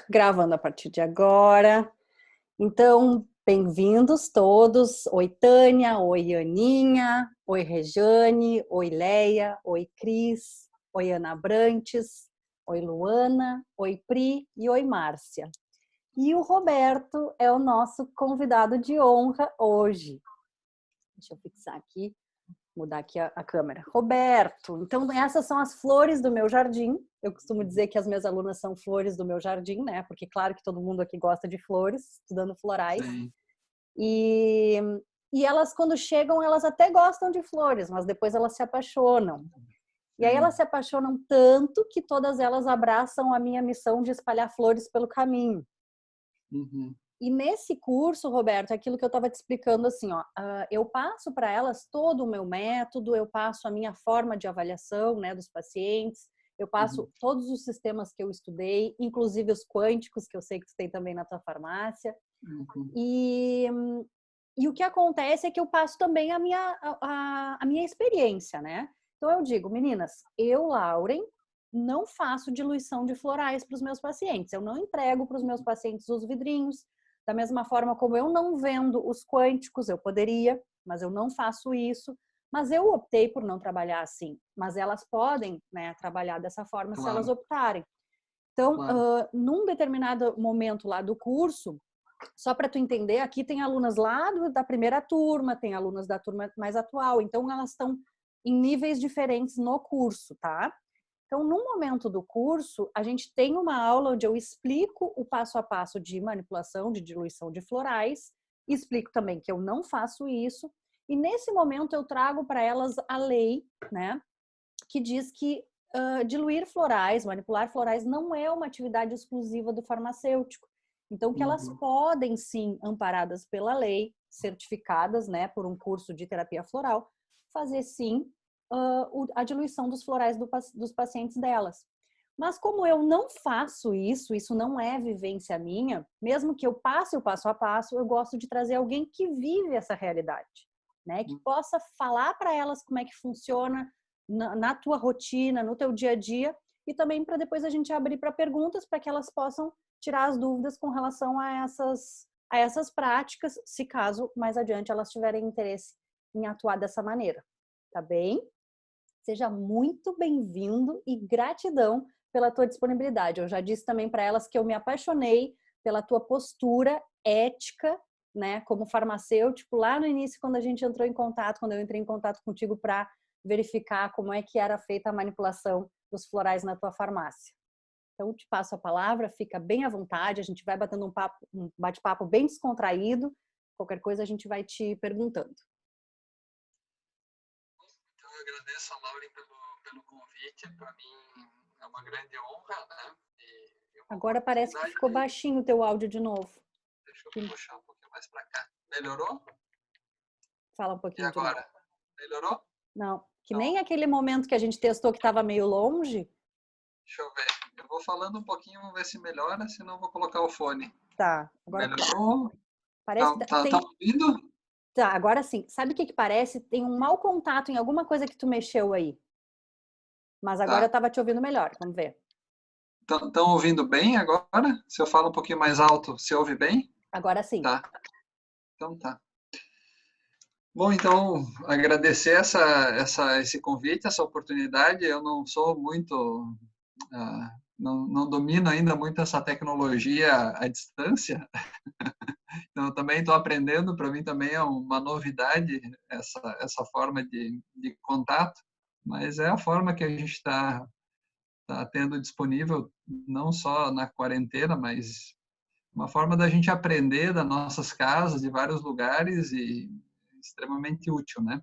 Gravando a partir de agora. Então, bem-vindos todos. Oi, Tânia. Oi, Aninha. Oi, Rejane. Oi, Leia. Oi, Cris. Oi, Ana Brantes. Oi, Luana. Oi, Pri. E oi, Márcia. E o Roberto é o nosso convidado de honra hoje. Deixa eu fixar aqui, mudar aqui a câmera. Roberto, então essas são as flores do meu jardim. Eu costumo dizer que as minhas alunas são flores do meu jardim, né? Porque claro que todo mundo aqui gosta de flores, estudando florais. Sim. E, e elas, quando chegam, elas até gostam de flores, mas depois elas se apaixonam. E aí elas se apaixonam tanto que todas elas abraçam a minha missão de espalhar flores pelo caminho. Uhum. E nesse curso, Roberto, é aquilo que eu estava te explicando assim, ó, eu passo para elas todo o meu método, eu passo a minha forma de avaliação, né, dos pacientes, eu passo todos os sistemas que eu estudei, inclusive os quânticos, que eu sei que tu tem também na tua farmácia. Uhum. E o que acontece é que eu passo também a minha experiência, né? Então eu digo, meninas, eu, Lauren, não faço diluição de florais para os meus pacientes, eu não entrego para os meus pacientes os vidrinhos, da mesma forma como eu não vendo os quânticos, eu poderia, mas eu não faço isso. Mas eu optei por não trabalhar assim. Mas elas podem, né, trabalhar dessa forma se elas Claro, optarem. Então, claro. num determinado momento lá do curso, só para tu entender, aqui tem alunas lá da primeira turma, tem alunas da turma mais atual. Então, elas estão em níveis diferentes no curso, tá? Então, no momento do curso, a gente tem uma aula onde eu explico o passo a passo de manipulação, de diluição de florais, explico também que eu não faço isso, e nesse momento eu trago para elas a lei, né, que diz que diluir florais, manipular florais não é uma atividade exclusiva do farmacêutico. Então, que elas Uhum. podem sim, amparadas pela lei, certificadas, né, por um curso de terapia floral, fazer sim a diluição dos florais dos pacientes delas. Mas como eu não faço isso não é vivência minha, mesmo que eu passe o passo a passo, eu gosto de trazer alguém que vive essa realidade, né? Que possa falar para elas como é que funciona na tua rotina, no teu dia a dia, e também para depois a gente abrir para perguntas para que elas possam tirar as dúvidas com relação a essas práticas, se caso mais adiante elas tiverem interesse em atuar dessa maneira, tá bem? Seja muito bem-vindo e gratidão pela tua disponibilidade. Eu já disse também para elas que eu me apaixonei pela tua postura ética, né, como farmacêutico, lá no início, quando a gente entrou em contato, quando eu entrei em contato contigo para verificar como é que era feita a manipulação dos florais na tua farmácia. Então, te passo a palavra, fica bem à vontade, a gente vai batendo um bate-papo bem descontraído, qualquer coisa a gente vai te perguntando. Então, eu agradeço a Lauren pelo convite. Para mim é uma grande honra, né? E uma Agora parece que oportunidade ficou de... baixinho o teu áudio de novo. Deixa eu puxar um pouquinho mais para cá. Melhorou? Fala um E pouquinho de novo. agora? Melhorou? Não, que Então, nem aquele momento que a gente testou que estava meio longe. deixa eu ver. Eu vou falando um pouquinho, vamos ver se melhora, senão eu vou colocar o fone. Tá, agora Melhorou? parece Tá, que tá tem. ouvindo? Tá, agora sim. Sabe o que que parece? Tem um mau contato em alguma coisa que tu mexeu aí. Mas agora eu Tá. tava te ouvindo melhor. Vamos ver. Estão ouvindo bem agora? Se eu falo um pouquinho mais alto, se ouve bem? Agora sim. Tá. Então tá. Bom, então, agradecer esse convite, essa oportunidade. Eu não sou muito, não domino ainda muito essa tecnologia à distância, então eu também estou aprendendo. Para mim também é uma novidade essa forma de contato, mas é a forma que a gente tá tendo disponível, não só na quarentena, mas uma forma da gente aprender das nossas casas, de vários lugares, e extremamente útil, né?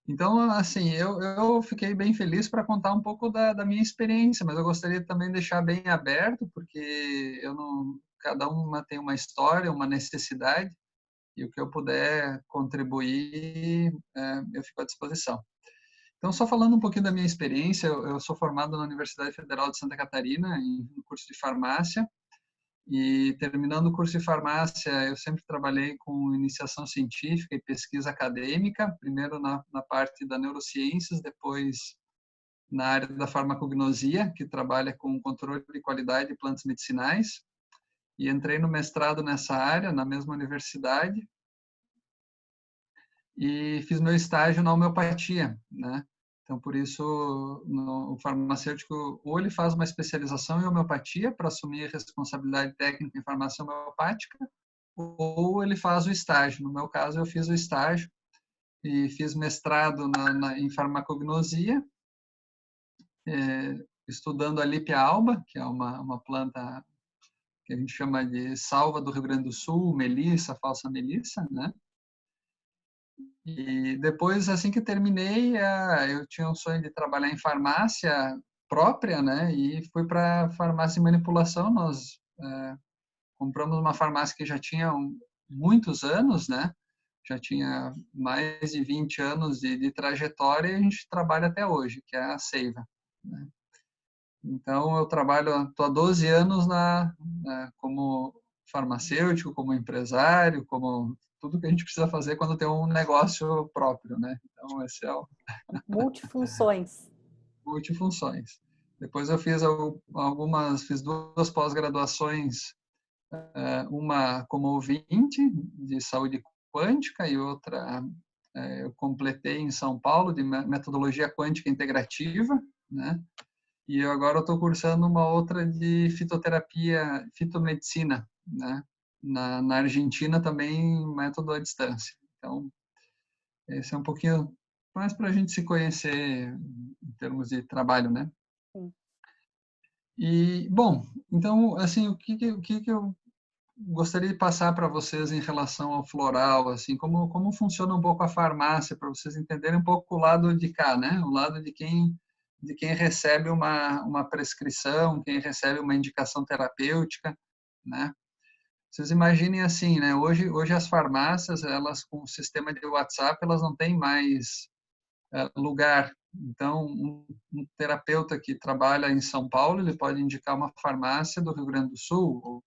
Então, assim, eu fiquei bem feliz para contar um pouco da minha experiência, mas eu gostaria também de deixar bem aberto, porque eu não, cada uma tem uma história, uma necessidade, e o que eu puder contribuir, eu fico à disposição. Então, só falando um pouquinho da minha experiência, eu sou formado na Universidade Federal de Santa Catarina, no curso de farmácia, e terminando o curso de farmácia, eu sempre trabalhei com iniciação científica e pesquisa acadêmica, primeiro na parte da neurociências, depois na área da farmacognosia, que trabalha com controle de qualidade de plantas medicinais, e entrei no mestrado nessa área, na mesma universidade, e fiz meu estágio na homeopatia, né? Então, por isso, o farmacêutico, ou ele faz uma especialização em homeopatia para assumir responsabilidade técnica em farmácia homeopática, ou ele faz o estágio. No meu caso, eu fiz o estágio e fiz mestrado em farmacognosia, estudando a Lípia alba, que é uma planta que a gente chama de salva do Rio Grande do Sul, melissa, falsa melissa, né? E depois, assim que terminei, eu tinha um sonho de trabalhar em farmácia própria, né? E fui para farmácia e manipulação. Nós compramos uma farmácia que já tinha muitos anos, né? Já tinha mais de 20 anos de trajetória e a gente trabalha até hoje, que é a Seiva, né? Então, eu trabalho, estou há 12 anos como farmacêutico, como empresário, como tudo que a gente precisa fazer quando tem um negócio próprio, né? Então, esse é o Multifunções. multifunções. Depois eu fiz fiz duas pós-graduações, uma como ouvinte de saúde quântica e outra eu completei em São Paulo de metodologia quântica integrativa, né? E agora eu estou cursando uma outra de fitoterapia, fitomedicina, né? Na Argentina também, método à distância. Então, esse é um pouquinho mais para a gente se conhecer em termos de trabalho, né? Sim. E, bom, então, assim, o que eu gostaria de passar para vocês em relação ao floral, assim, como funciona um pouco a farmácia, para vocês entenderem um pouco o lado de cá, né? O lado de quem recebe uma prescrição, quem recebe uma indicação terapêutica, né? Vocês imaginem assim, né? Hoje as farmácias, elas com o sistema de WhatsApp, elas não têm mais lugar. Então, um terapeuta que trabalha em São Paulo, ele pode indicar uma farmácia do Rio Grande do Sul, ou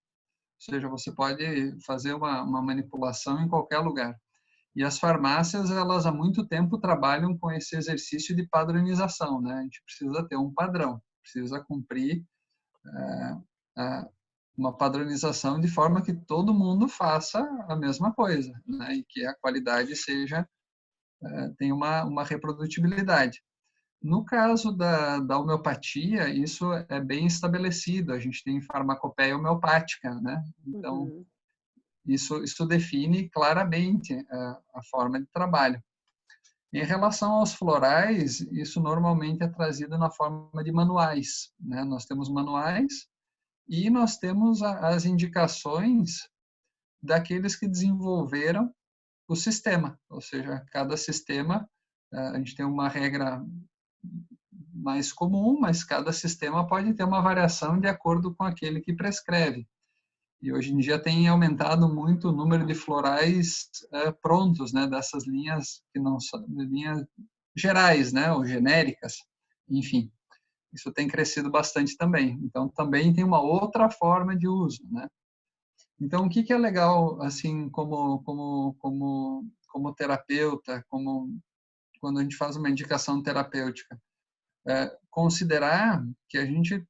seja, você pode fazer uma manipulação em qualquer lugar. E as farmácias, elas há muito tempo trabalham com esse exercício de padronização, né? A gente precisa ter um padrão, precisa cumprir uma padronização de forma que todo mundo faça a mesma coisa, né? E que a qualidade tenha uma reprodutibilidade. No caso da homeopatia, isso é bem estabelecido. A gente tem farmacopeia homeopática, né? Então, Uhum. isso define claramente a forma de trabalho. Em relação aos florais, isso normalmente é trazido na forma de manuais, né? Nós temos manuais e nós temos as indicações daqueles que desenvolveram o sistema, ou seja, cada sistema, a gente tem uma regra mais comum, mas cada sistema pode ter uma variação de acordo com aquele que prescreve. E hoje em dia tem aumentado muito o número de florais prontos, né, dessas linhas que não são linhas gerais, né, ou genéricas, enfim. Isso tem crescido bastante também. Então também tem uma outra forma de uso, né? Então o que é legal assim como terapeuta, como quando a gente faz uma indicação terapêutica, considerar que a gente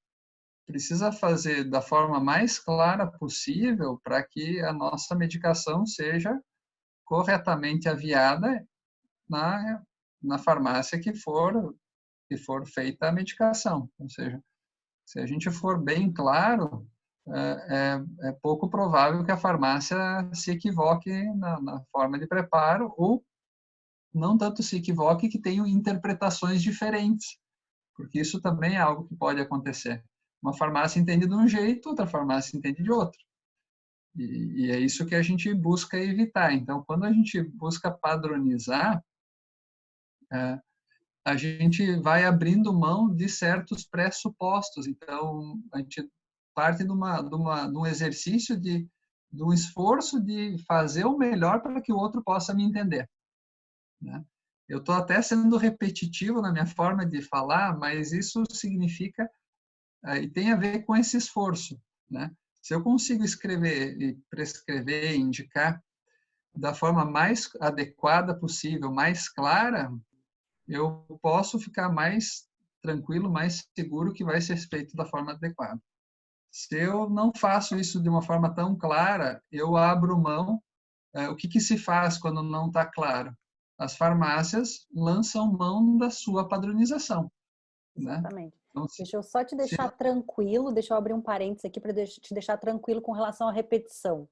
precisa fazer da forma mais clara possível para que a nossa medicação seja corretamente aviada na farmácia que for feita a medicação. Ou seja, se a gente for bem claro, é pouco provável que a farmácia se equivoque na forma de preparo ou não tanto se equivoque que tenham interpretações diferentes, porque isso também é algo que pode acontecer. Uma farmácia entende de um jeito, outra farmácia entende de outro. E é isso que a gente busca evitar. Então, quando a gente busca padronizar, a gente vai abrindo mão de certos pressupostos. Então, a gente parte de um exercício de um esforço de fazer o melhor para que o outro possa me entender, né? Eu estou até sendo repetitivo na minha forma de falar, mas isso significa e tem a ver com esse esforço, né? Se eu consigo escrever e prescrever, indicar da forma mais adequada possível, mais clara, eu posso ficar mais tranquilo, mais seguro, que vai ser feito da forma adequada. Se eu não faço isso de uma forma tão clara, eu abro mão. O que se faz quando não está claro? As farmácias lançam mão da sua padronização, né? Exatamente. Então, Deixa eu só te deixar tranquilo, deixa eu abrir um parênteses aqui para te deixar tranquilo com relação à repetição.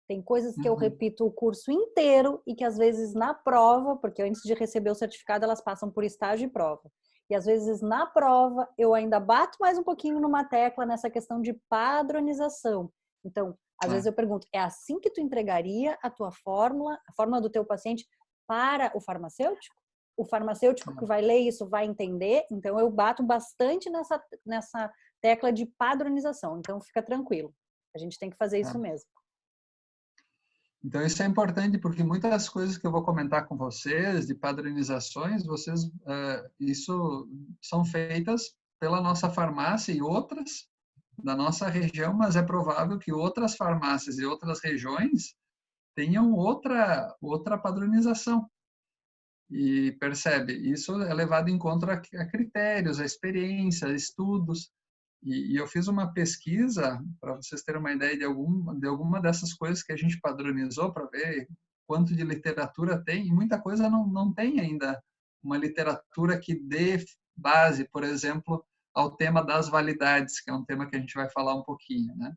Tem coisas que eu repito o curso inteiro e que às vezes na prova, porque antes de receber o certificado elas passam por estágio e prova. E às vezes na prova eu ainda bato mais um pouquinho numa tecla nessa questão de padronização. Então, às vezes eu pergunto, é assim que tu entregaria a tua fórmula, a fórmula do teu paciente para o farmacêutico? O farmacêutico que vai ler isso vai entender? Então eu bato bastante nessa tecla de padronização. Então fica tranquilo. A gente tem que fazer isso mesmo. Então, isso é importante porque muitas coisas que eu vou comentar com vocês, de padronizações, isso são feitas pela nossa farmácia e outras da nossa região, mas é provável que outras farmácias e outras regiões tenham outra padronização. E percebe, isso é levado em conta a critérios, a experiência, a estudos. E eu fiz uma pesquisa, para vocês terem uma ideia de alguma dessas coisas que a gente padronizou, para ver quanto de literatura tem, e muita coisa não tem ainda uma literatura que dê base, por exemplo, ao tema das validades, que é um tema que a gente vai falar um pouquinho, né?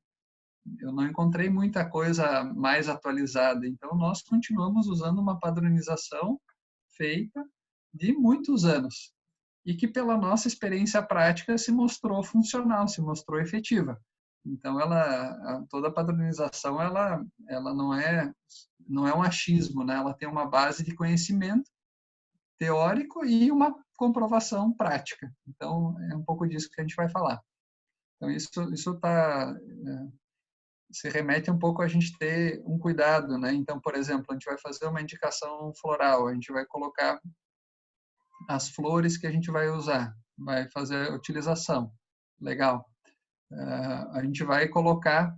Eu não encontrei muita coisa mais atualizada, então nós continuamos usando uma padronização feita de muitos anos e que pela nossa experiência prática se mostrou funcional, se mostrou efetiva. Então toda a padronização ela não é um achismo, né? Ela tem uma base de conhecimento teórico e uma comprovação prática. Então é um pouco disso que a gente vai falar. Então isso se remete um pouco a gente ter um cuidado, né? Então, por exemplo, a gente vai fazer uma indicação floral, a gente vai colocar as flores que a gente vai usar, vai fazer a utilização. Legal. A gente vai colocar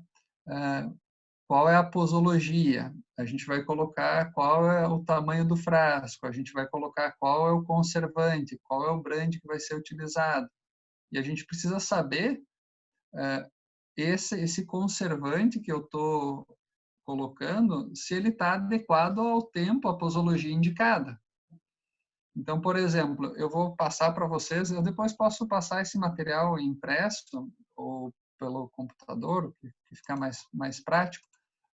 qual é a posologia, a gente vai colocar qual é o tamanho do frasco, a gente vai colocar qual é o conservante, qual é o brand que vai ser utilizado. E a gente precisa saber esse conservante que eu estou colocando, se ele está adequado ao tempo, à posologia indicada. Então, por exemplo, eu vou passar para vocês, eu depois posso passar esse material impresso ou pelo computador, que fica mais prático,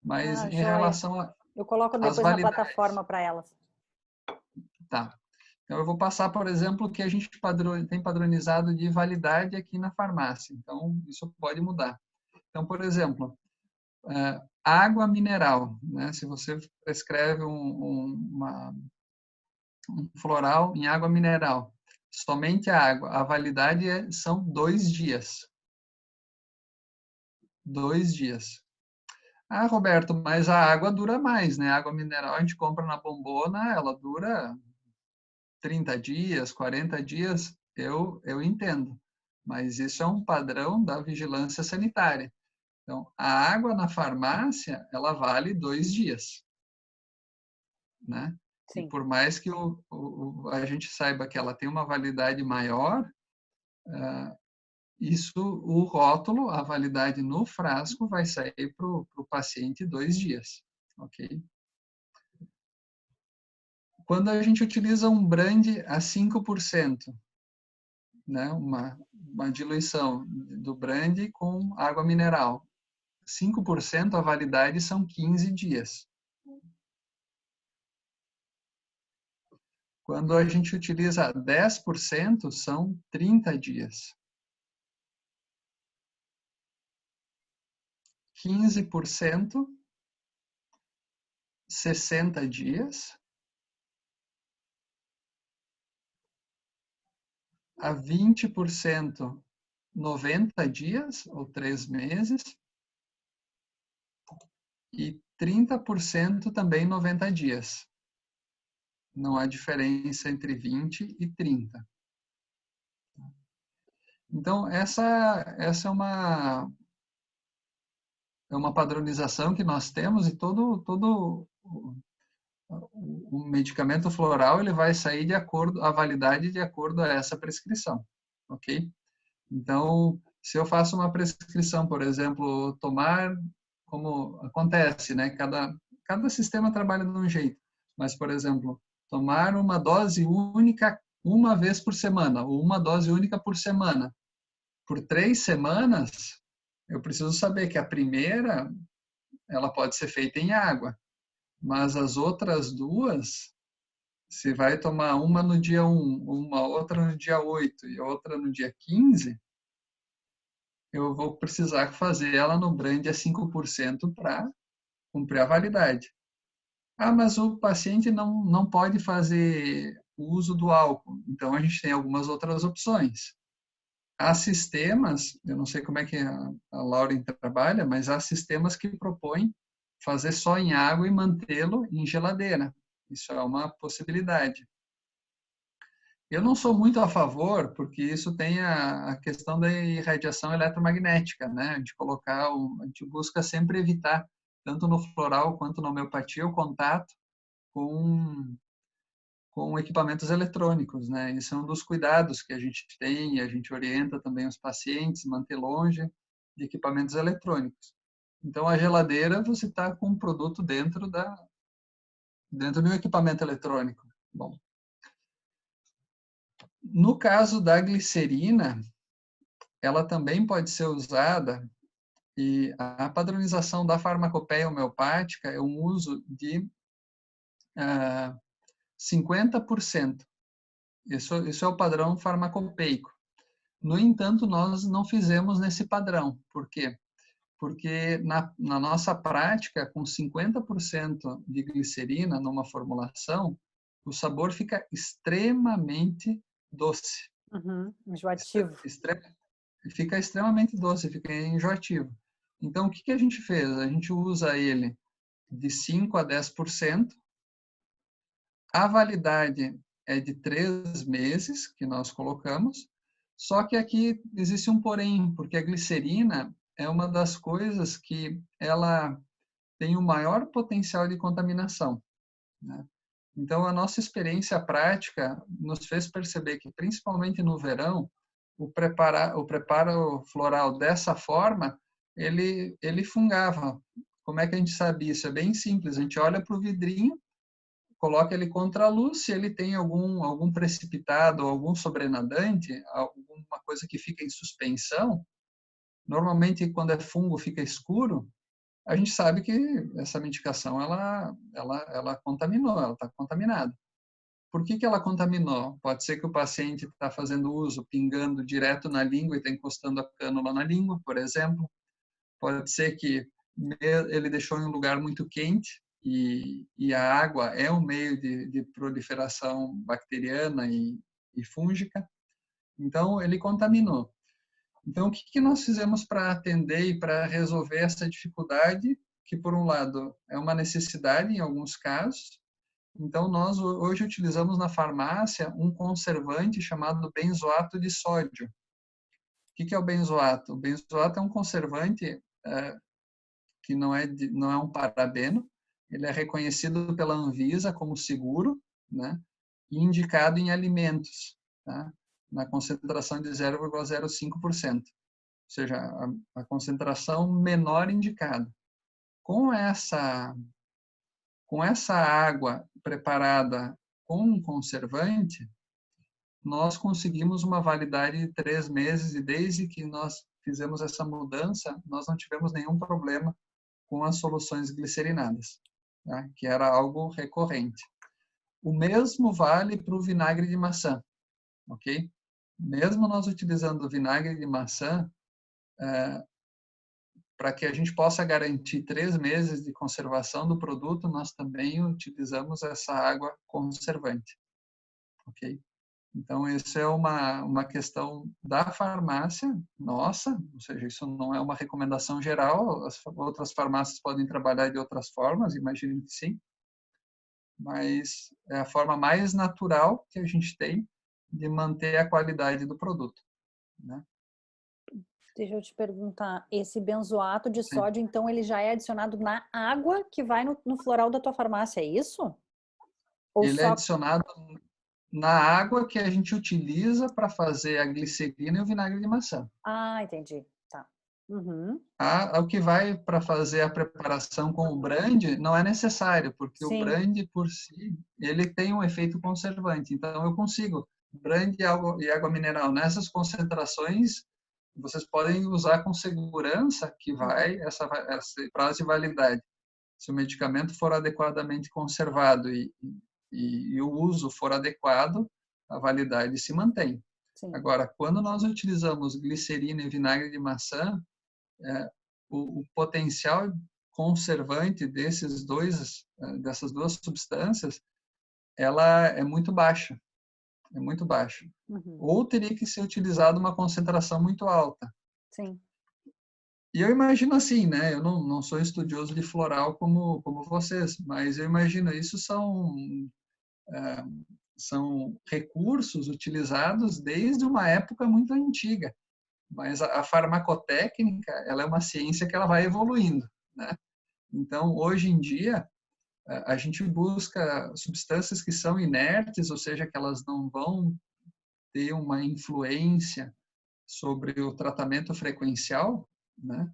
mas em joia. relação a eu coloco depois na plataforma para elas. Tá. Então, eu vou passar, por exemplo, o que a gente tem padronizado de validade aqui na farmácia. Então, isso pode mudar. Então, por exemplo, água mineral, né? Se você prescreve um floral em água mineral, somente a água, a validade são 2 dias. 2 dias. Ah, Roberto, mas a água dura mais, né? A água mineral a gente compra na bombona, ela dura 30 dias, 40 dias, eu entendo. Mas isso é um padrão da vigilância sanitária. Então, a água na farmácia, ela vale 2 dias. Né? Sim. E por mais que a gente saiba que ela tem uma validade maior, o rótulo, a validade no frasco vai sair para o paciente 2 dias. Ok? Quando a gente utiliza um brand a 5%, né? uma diluição do brand com água mineral, 5% a validade são 15 dias. Quando a gente utiliza 10%, são 30 dias. 15%, 60 dias. A 20%, 90 dias, ou 3 meses. E 30% também 90 dias. Não há diferença entre 20 e 30. Então, essa é uma padronização que nós temos e todo o medicamento floral ele vai sair de acordo, a validade de acordo a essa prescrição. ok? Então, se eu faço uma prescrição, por exemplo, tomar, como acontece, né? Cada sistema trabalha de um jeito, mas, por exemplo, tomar uma dose única uma vez por semana, ou uma dose única por semana, por 3 semanas, eu preciso saber que a primeira, ela pode ser feita em água, mas as outras duas, se vai tomar uma no dia 1, uma outra no dia 8 e outra no dia 15, eu vou precisar fazer ela no brand a 5% para cumprir a validade. Ah, mas o paciente não pode fazer o uso do álcool. Então, a gente tem algumas outras opções. Há sistemas, eu não sei como é que a Lauren trabalha, mas há sistemas que propõem fazer só em água e mantê-lo em geladeira. Isso é uma possibilidade. Eu não sou muito a favor, porque isso tem a questão da irradiação eletromagnética, né? De colocar, a gente busca sempre evitar, tanto no floral quanto na homeopatia, o contato com equipamentos eletrônicos, né? Isso é um dos cuidados que a gente tem e a gente orienta também os pacientes, manter longe de equipamentos eletrônicos. Então, a geladeira, você está com um produto dentro de um equipamento eletrônico. Bom, no caso da glicerina, ela também pode ser usada e a padronização da farmacopeia homeopática é um uso de 50%. Isso é o padrão farmacopeico. No entanto, nós não fizemos nesse padrão. Por quê? Porque na nossa prática, com 50% de glicerina numa formulação, o sabor fica extremamente doce. Enjoativo. Fica extremamente doce, fica enjoativo. Então, o que a gente fez? A gente usa ele de 5 a 10%. A validade é de 3 meses, que nós colocamos. Só que aqui existe um porém, porque a glicerina é uma das coisas que ela tem o maior potencial de contaminação, né? Então, a nossa experiência prática nos fez perceber que, principalmente no verão, o preparo floral dessa forma, ele fungava. Como é que a gente sabe isso? É bem simples. A gente olha para o vidrinho, coloca ele contra a luz, se ele tem algum precipitado, algum sobrenadante, alguma coisa que fica em suspensão, normalmente quando é fungo fica escuro, a gente sabe que essa medicação ela contaminou, ela está contaminada. Por que ela contaminou? Pode ser que o paciente está fazendo uso, pingando direto na língua e está encostando a cânula na língua, por exemplo. Pode ser que ele deixou em um lugar muito quente e a água é um meio de proliferação bacteriana e fúngica. Então, ele contaminou. Então, o que nós fizemos para atender e para resolver essa dificuldade, que, por um lado, é uma necessidade em alguns casos. Então, nós hoje utilizamos na farmácia um conservante chamado benzoato de sódio. O que é o benzoato? O benzoato é um conservante que não é um parabeno, ele é reconhecido pela Anvisa como seguro, né? E indicado em alimentos, tá? Na concentração de 0,05%, ou seja, a concentração menor indicada. Com essa água preparada com um conservante, nós conseguimos uma validade de 3 meses e desde que nós fizemos essa mudança, nós não tivemos nenhum problema com as soluções glicerinadas, tá? Que era algo recorrente. O mesmo vale para o vinagre de maçã, ok? Mesmo nós utilizando o vinagre de maçã, para que a gente possa garantir 3 meses de conservação do produto, nós também utilizamos essa água conservante, ok? Então, isso é uma questão da farmácia nossa, ou seja, isso não é uma recomendação geral, as outras farmácias podem trabalhar de outras formas, imagino que sim, mas é a forma mais natural que a gente tem de manter a qualidade do produto, né? Deixa eu te perguntar, esse benzoato de Sim. sódio, então, ele já é adicionado na água que vai no floral da tua farmácia, é isso? Ou Ele é só... adicionado na água que a gente utiliza para fazer a glicerina e o vinagre de maçã. Ah, entendi. Tá. Uhum. O que vai para fazer a preparação com o brandy não é necessário, porque o Sim. brandy por si, ele tem um efeito conservante. Então, eu consigo brandy e água mineral nessas concentrações, vocês podem usar com segurança que vai esse prazo de validade. Se o medicamento for adequadamente conservado e o uso for adequado, a validade se mantém. Sim. Agora, quando nós utilizamos glicerina e vinagre de maçã, o potencial conservante dessas duas substâncias, ela é muito baixa, Uhum. Ou teria que ser utilizado uma concentração muito alta. Sim. E eu imagino assim, né? Eu não sou estudioso de floral como vocês, mas eu imagino isso são recursos utilizados desde uma época muito antiga. Mas a farmacotécnica, ela é uma ciência que ela vai evoluindo, né? Então, hoje em dia, a gente busca substâncias que são inertes, ou seja, que elas não vão ter uma influência sobre o tratamento frequencial, né?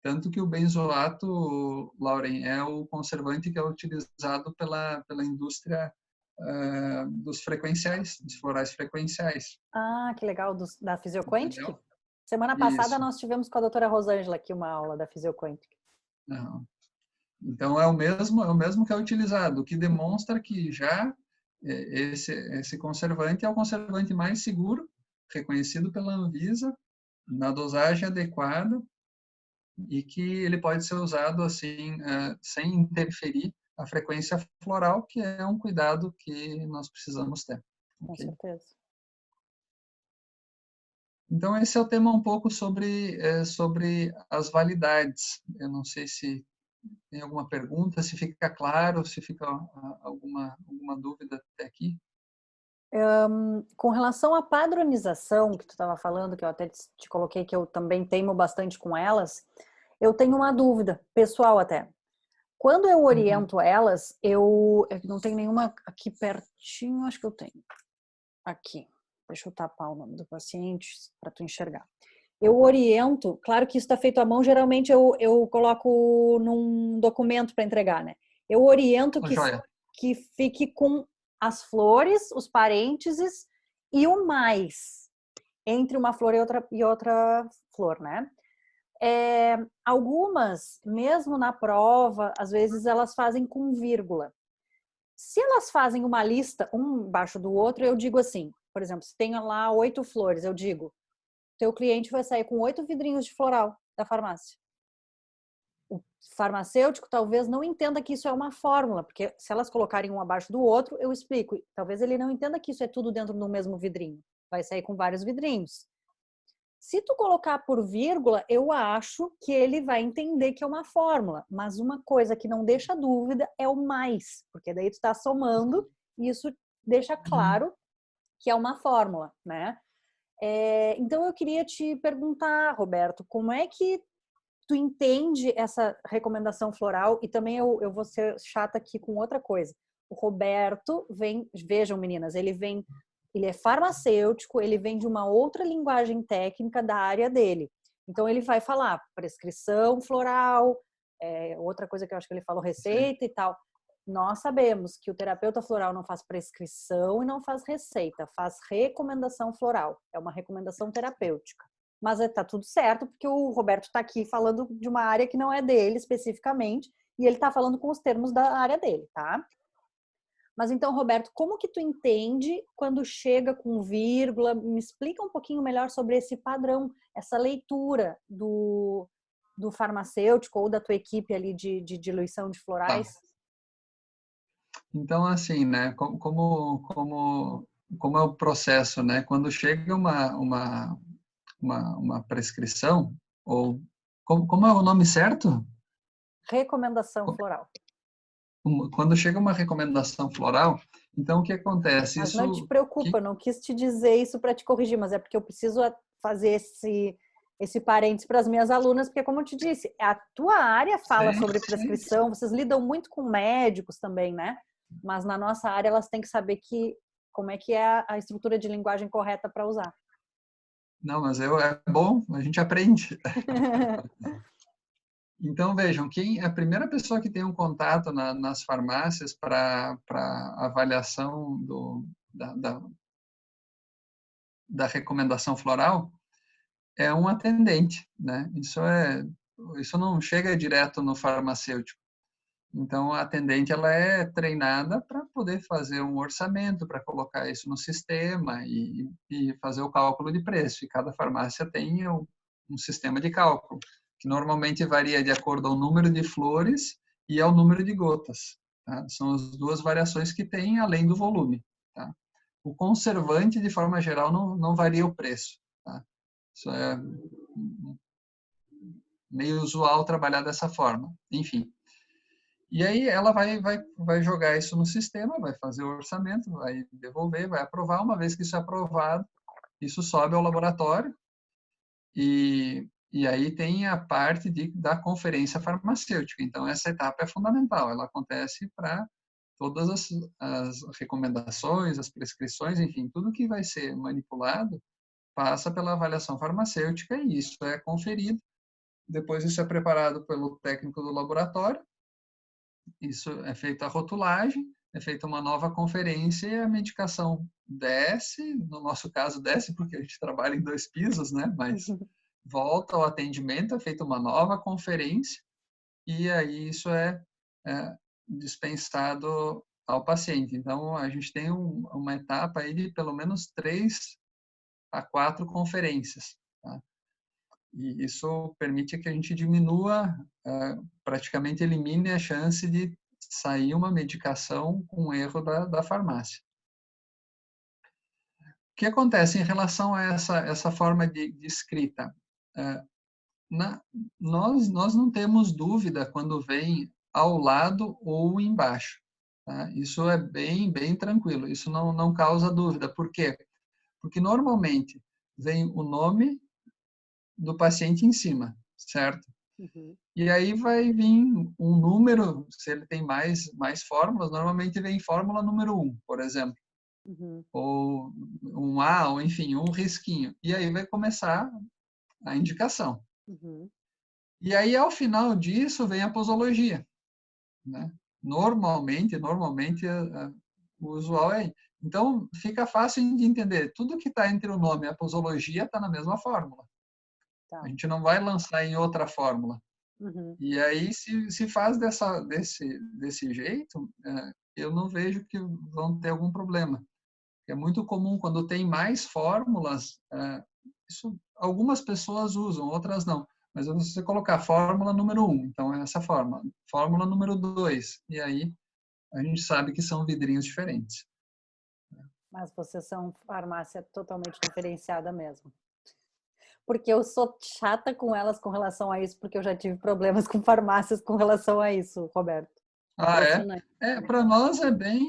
Tanto que o benzoato, Lauren, é o conservante que é utilizado pela indústria dos frequenciais, dos florais frequenciais. Ah, que legal, da Physioquantic. Entendeu? Semana passada Isso. nós tivemos com a doutora Rosângela aqui uma aula da Physioquantic. Não. Então, é o mesmo que é utilizado, o que demonstra que já esse conservante é o conservante mais seguro, reconhecido pela Anvisa, na dosagem adequada, e que ele pode ser usado assim, sem interferir a frequência floral, que é um cuidado que nós precisamos ter. Com Okay? certeza. Então, esse é o tema um pouco sobre as validades. Eu não sei se tem alguma pergunta, se fica claro, se fica alguma dúvida até aqui. Com relação à padronização que tu estava falando, que eu até te coloquei que eu também teimo bastante com elas, eu tenho uma dúvida, pessoal até. Quando eu oriento elas, eu não tenho nenhuma aqui pertinho, acho que eu tenho. Aqui. Deixa eu tapar o nome do paciente para tu enxergar. Eu oriento, claro que isso está feito à mão, geralmente eu coloco num documento para entregar, né? Eu oriento que fique com as flores, os parênteses e o mais entre uma flor e outra flor, né? Algumas, mesmo na prova, às vezes elas fazem com vírgula. Se elas fazem uma lista, um embaixo do outro, eu digo assim, por exemplo, se tem lá 8 flores, eu digo, teu cliente vai sair com 8 vidrinhos de floral da farmácia. O farmacêutico talvez não entenda que isso é uma fórmula, porque se elas colocarem um abaixo do outro, eu explico. Talvez ele não entenda que isso é tudo dentro do mesmo vidrinho. Vai sair com vários vidrinhos. Se tu colocar por vírgula, eu acho que ele vai entender que é uma fórmula. Mas uma coisa que não deixa dúvida é o mais, porque daí tu está somando e isso deixa claro que é uma fórmula, né? Então eu queria te perguntar, Roberto, como é que tu entende essa recomendação floral? E também eu vou ser chata aqui com outra coisa. O Roberto vejam meninas, ele é farmacêutico, ele vem de uma outra linguagem técnica da área dele. Então ele vai falar prescrição floral, outra coisa que eu acho que ele falou, receita e tal. Nós sabemos que o terapeuta floral não faz prescrição e não faz receita, faz recomendação floral. É uma recomendação terapêutica. Mas tá tudo certo, porque o Roberto está aqui falando de uma área que não é dele especificamente, e ele está falando com os termos da área dele, tá? Mas então, Roberto, como que tu entende quando chega com vírgula? Me explica um pouquinho melhor sobre esse padrão, essa leitura do farmacêutico ou da tua equipe ali de diluição de florais. Tá. Então, assim, né, como é o processo, né? Quando chega uma prescrição, ou como é o nome certo? Recomendação floral. Quando chega uma recomendação floral, então o que acontece? Mas não te preocupa, não quis te dizer isso para te corrigir, mas é porque eu preciso fazer esse parênteses para as minhas alunas, porque como eu te disse, a tua área fala sobre prescrição, vocês lidam muito com médicos também, né? Mas na nossa área elas têm que saber que como é que é a estrutura de linguagem correta para usar. Não, mas é bom, a gente aprende. Então, vejam, a primeira pessoa que tem um contato nas farmácias para avaliação da recomendação floral é um atendente, né? Isso não chega direto no farmacêutico. Então, a atendente ela é treinada para poder fazer um orçamento, para colocar isso no sistema e fazer o cálculo de preço. E cada farmácia tem um sistema de cálculo, que normalmente varia de acordo ao número de flores e ao número de gotas. Tá? São as duas variações que tem, além do volume. Tá? O conservante, de forma geral, não varia o preço. Tá? Isso é meio usual trabalhar dessa forma. Enfim. E aí ela vai jogar isso no sistema, vai fazer o orçamento, vai devolver, vai aprovar. Uma vez que isso é aprovado, isso sobe ao laboratório e aí tem a parte da conferência farmacêutica. Então, essa etapa é fundamental. Ela acontece para todas as recomendações, as prescrições, enfim, tudo que vai ser manipulado passa pela avaliação farmacêutica e isso é conferido. Depois isso é preparado pelo técnico do laboratório. Isso é feita a rotulagem, é feita uma nova conferência e a medicação desce, no nosso caso desce porque a gente trabalha em 2 pisos, né? Mas volta ao atendimento, é feita uma nova conferência e aí isso é dispensado ao paciente. Então, a gente tem uma etapa aí de pelo menos 3 a 4 conferências. Tá? E isso permite que a gente diminua, praticamente elimine a chance de sair uma medicação com erro da farmácia. O que acontece em relação a essa forma de escrita? Nós não temos dúvida quando vem ao lado ou embaixo. Tá? Isso é bem tranquilo, isso não causa dúvida. Por quê? Porque normalmente vem o nome do paciente em cima, certo? Uhum. E aí vai vir um número, se ele tem mais fórmulas, normalmente vem fórmula número 1, por exemplo. Uhum. Ou um A, ou enfim, um risquinho. E aí vai começar a indicação. Uhum. E aí, ao final disso, vem a posologia. Né? Normalmente, o usual é... Então, fica fácil de entender. Tudo que está entre o nome e a posologia está na mesma fórmula. Tá. A gente não vai lançar em outra fórmula. Uhum. E aí, se faz desse jeito, eu não vejo que vão ter algum problema. É muito comum, quando tem mais fórmulas, algumas pessoas usam, outras não. Mas se você colocar fórmula número 1, então é essa fórmula número 2, e aí a gente sabe que são vidrinhos diferentes. Mas vocês são farmácia totalmente diferenciada mesmo. Porque eu sou chata com elas com relação a isso, porque eu já tive problemas com farmácias com relação a isso, Roberto. Impressionante. Para nós é bem,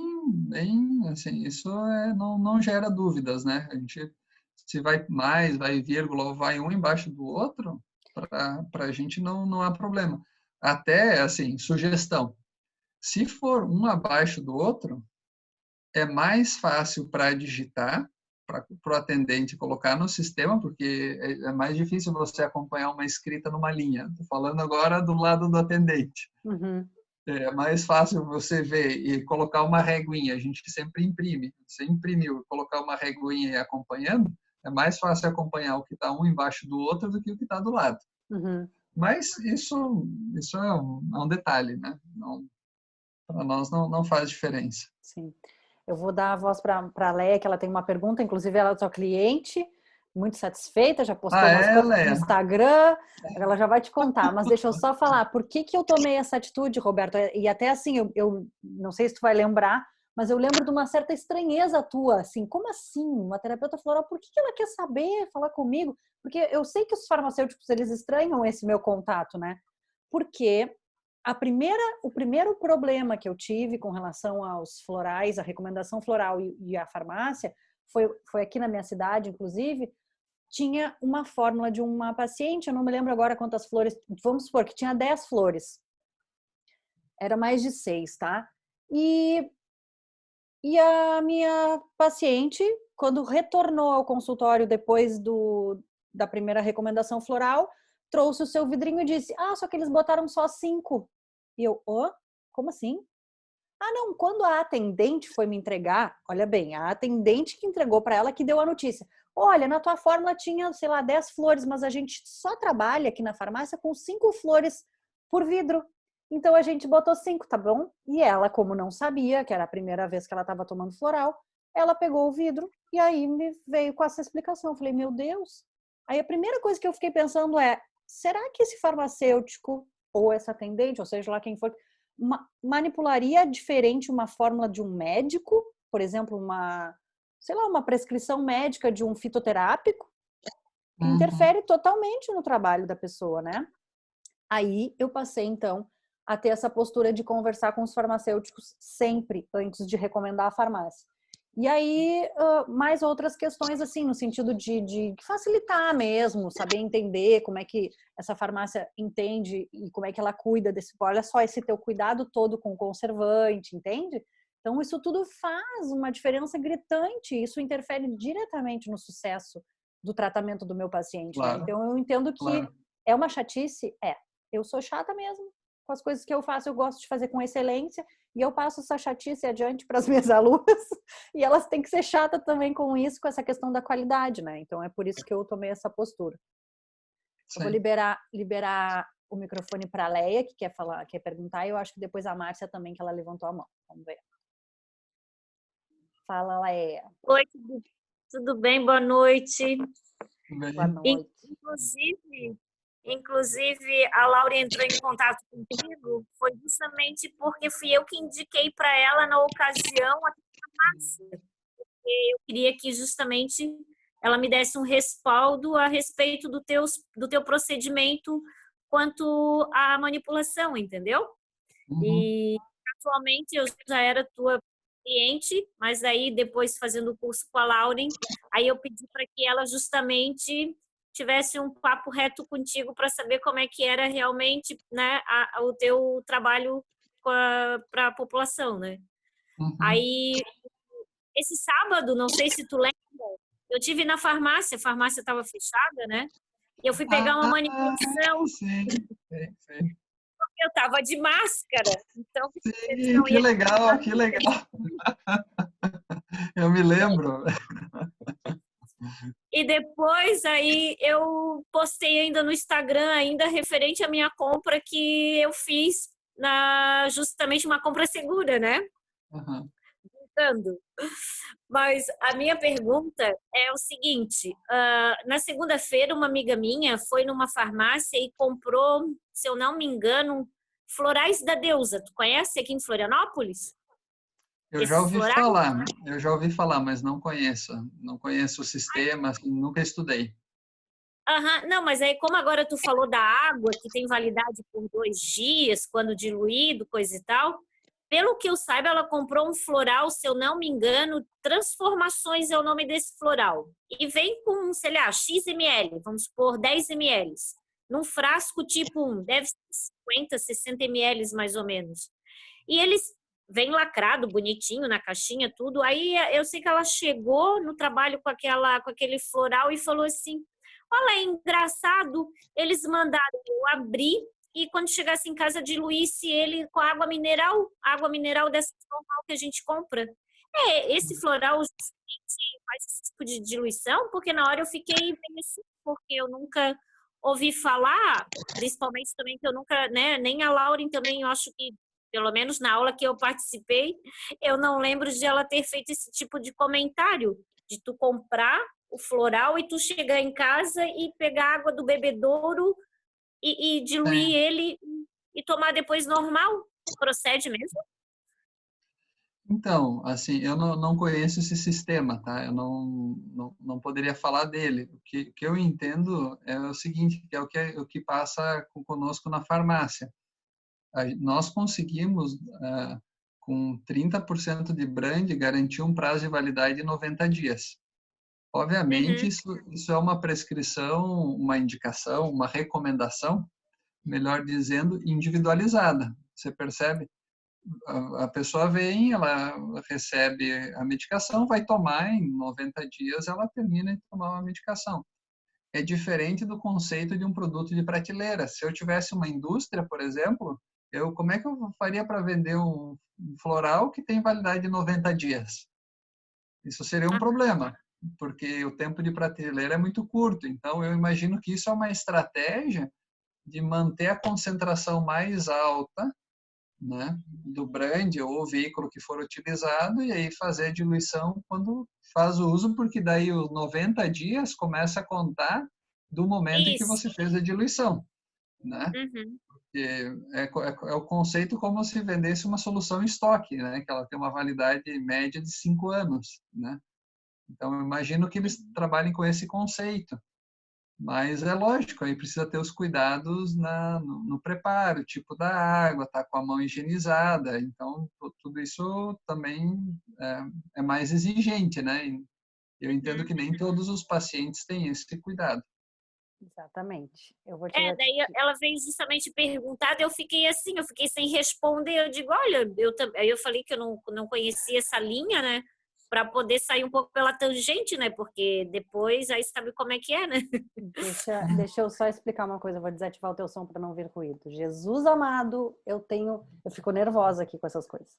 assim, isso não gera dúvidas, né? A gente, se vai mais, vai vírgula ou vai um embaixo do outro, para a gente não há problema. Até, assim, sugestão. Se for um abaixo do outro, é mais fácil para digitar, para o atendente colocar no sistema, porque é mais difícil você acompanhar uma escrita numa linha. Estou falando agora do lado do atendente. Uhum. É mais fácil você ver e colocar uma reguinha. A gente sempre imprime. Você imprimiu, colocar uma reguinha e ir acompanhando, é mais fácil acompanhar o que está um embaixo do outro do que o que está do lado. Uhum. Mas isso é um detalhe, né? Para nós não faz diferença. Sim. Eu vou dar a voz para a Leia, que ela tem uma pergunta, inclusive ela é sua cliente, muito satisfeita, já postou umas coisas no Leia? Instagram, ela já vai te contar, mas deixa eu só falar, por que eu tomei essa atitude, Roberto? E até assim, eu não sei se tu vai lembrar, mas eu lembro de uma certa estranheza tua, assim, como assim? Uma terapeuta floral, por que ela quer saber, falar comigo? Porque eu sei que os farmacêuticos, eles estranham esse meu contato, né? Porque o primeiro problema que eu tive com relação aos florais, a recomendação floral e a farmácia, foi aqui na minha cidade, inclusive, tinha uma fórmula de uma paciente, eu não me lembro agora quantas flores, vamos supor que tinha 10 flores. Era mais de 6, tá? E E a minha paciente, quando retornou ao consultório depois da primeira recomendação floral, trouxe o seu vidrinho e disse: ah, só que eles botaram só 5. E eu, como assim? Ah, não, quando a atendente foi me entregar, olha bem, a atendente que entregou para ela que deu a notícia. Olha, na tua fórmula tinha, sei lá, 10 flores, mas a gente só trabalha aqui na farmácia com 5 flores por vidro. Então a gente botou 5, tá bom? E ela, como não sabia, que era a primeira vez que ela estava tomando floral, ela pegou o vidro e aí me veio com essa explicação. Eu falei, meu Deus. Aí a primeira coisa que eu fiquei pensando é, será que esse farmacêutico ou essa atendente, ou seja lá quem for, manipularia diferente uma fórmula de um médico, por exemplo, sei lá, uma prescrição médica de um fitoterápico, que interfere totalmente no trabalho da pessoa, né? Aí eu passei, então, a ter essa postura de conversar com os farmacêuticos sempre antes de recomendar a farmácia. E aí, mais outras questões, assim, no sentido de facilitar mesmo, saber entender como é que essa farmácia entende e como é que ela cuida desse, olha só, esse teu cuidado todo com conservante, entende? Então, isso tudo faz uma diferença gritante, isso interfere diretamente no sucesso do tratamento do meu paciente, né? Então, eu entendo que é uma chatice? Eu sou chata mesmo, com as coisas que eu faço, eu gosto de fazer com excelência, e eu passo essa chatice adiante para as minhas alunas, e elas têm que ser chatas também com isso, com essa questão da qualidade, né? Então é por isso que eu tomei essa postura. Sim. Eu vou liberar o microfone para a Leia, que quer perguntar, e eu acho que depois a Márcia também, que ela levantou a mão. Vamos ver. Fala, Leia. Oi, tudo bem? Boa noite. Boa noite. Inclusive, a Laura entrou em contato comigo, foi justamente porque fui eu que indiquei para ela na ocasião a farmácia. Eu queria que justamente ela me desse um respaldo a respeito do teu procedimento quanto à manipulação, entendeu? E atualmente eu já era tua cliente, mas aí depois fazendo o curso com a Lauren, aí eu pedi para que ela justamente tivesse um papo reto contigo para saber como é que era realmente, né, o teu trabalho para a população, né? Aí, esse sábado, não sei se tu lembra, eu tive na farmácia, a farmácia estava fechada, né? E eu fui pegar uma manipulação. Sim. Eu estava de máscara, então... Sim, que legal, que legal. Eu me lembro. E depois aí eu postei ainda no Instagram, ainda referente à minha compra que eu fiz, justamente uma compra segura, né? Mas a minha pergunta é o seguinte, na segunda-feira uma amiga minha foi numa farmácia e comprou, se eu não me engano, florais da deusa. Tu conhece aqui em Florianópolis? Eu já ouvi falar, mas não conheço. Não conheço o sistema, assim, nunca estudei. Não, mas aí como agora tu falou da água, que tem validade por 2 dias, quando diluído, coisa e tal, pelo que eu saiba, ela comprou um floral, se eu não me engano, Transformações é o nome desse floral. E vem com, sei lá, X ml, vamos supor, 10 ml. Num frasco tipo 1, deve ser 50, 60 ml mais ou menos. E eles vem lacrado, bonitinho, na caixinha, tudo. Aí eu sei que ela chegou no trabalho com aquele floral e falou assim, olha, é engraçado, eles mandaram eu abrir e quando chegasse em casa diluísse ele com água mineral dessa normal que a gente compra. Esse floral justamente faz esse tipo de diluição, porque na hora eu fiquei bem assim, porque eu nunca ouvi falar, principalmente também que eu nunca, né, nem a Lauren também, eu acho que, pelo menos na aula que eu participei, eu não lembro de ela ter feito esse tipo de comentário, de tu comprar o floral e tu chegar em casa e pegar água do bebedouro e diluir ele e tomar depois normal. Procede mesmo? Então, assim, eu não conheço esse sistema, tá? Eu não poderia falar dele. O que eu entendo é o seguinte, que é o que passa conosco na farmácia. Nós conseguimos, com 30% de brand, garantir um prazo de validade de 90 dias. Obviamente, isso é uma prescrição, uma indicação, uma recomendação, melhor dizendo, individualizada. Você percebe? a pessoa vem, ela recebe a medicação, vai tomar, em 90 dias ela termina de tomar uma medicação. É diferente do conceito de um produto de prateleira. Se eu tivesse uma indústria, por exemplo, como é que eu faria para vender um floral que tem validade de 90 dias? Isso seria um problema, porque o tempo de prateleira é muito curto. Então, eu imagino que isso é uma estratégia de manter a concentração mais alta, né, do brand ou veículo que for utilizado, e aí fazer a diluição quando faz o uso, porque daí os 90 dias começa a contar do momento em que Isso. você fez a diluição, né? Uhum. É o conceito como se vendesse uma solução em estoque, né? Que ela tem uma validade média de 5 anos, né? Então, eu imagino que eles trabalhem com esse conceito. Mas é lógico, aí precisa ter os cuidados no preparo, tipo da água, tá com a mão higienizada. Então, tudo isso também é mais exigente, né? E eu entendo que nem todos os pacientes têm esse cuidado. Exatamente. Eu vou te... Daí ela veio justamente perguntar, eu fiquei assim, eu fiquei sem responder. Eu digo, olha, aí eu falei que eu não conhecia essa linha, né? Para poder sair um pouco pela tangente, né? Porque depois aí sabe como é que é, né? Deixa eu só explicar uma coisa, eu vou desativar o teu som para não vir ruído. Jesus amado, eu fico nervosa aqui com essas coisas.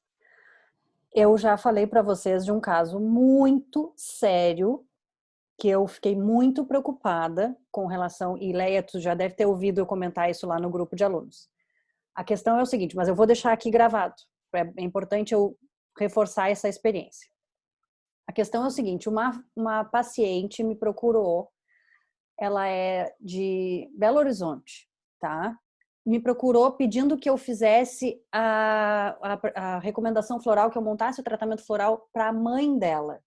Eu já falei para vocês de um caso muito sério que eu fiquei muito preocupada com relação, e Leia, tu já deve ter ouvido eu comentar isso lá no grupo de alunos. A questão é o seguinte, mas eu vou deixar aqui gravado, é importante eu reforçar essa experiência. A questão é o seguinte, uma paciente me procurou, ela é de Belo Horizonte, tá? Me procurou pedindo que eu fizesse a recomendação floral, que eu montasse o tratamento floral para a mãe dela.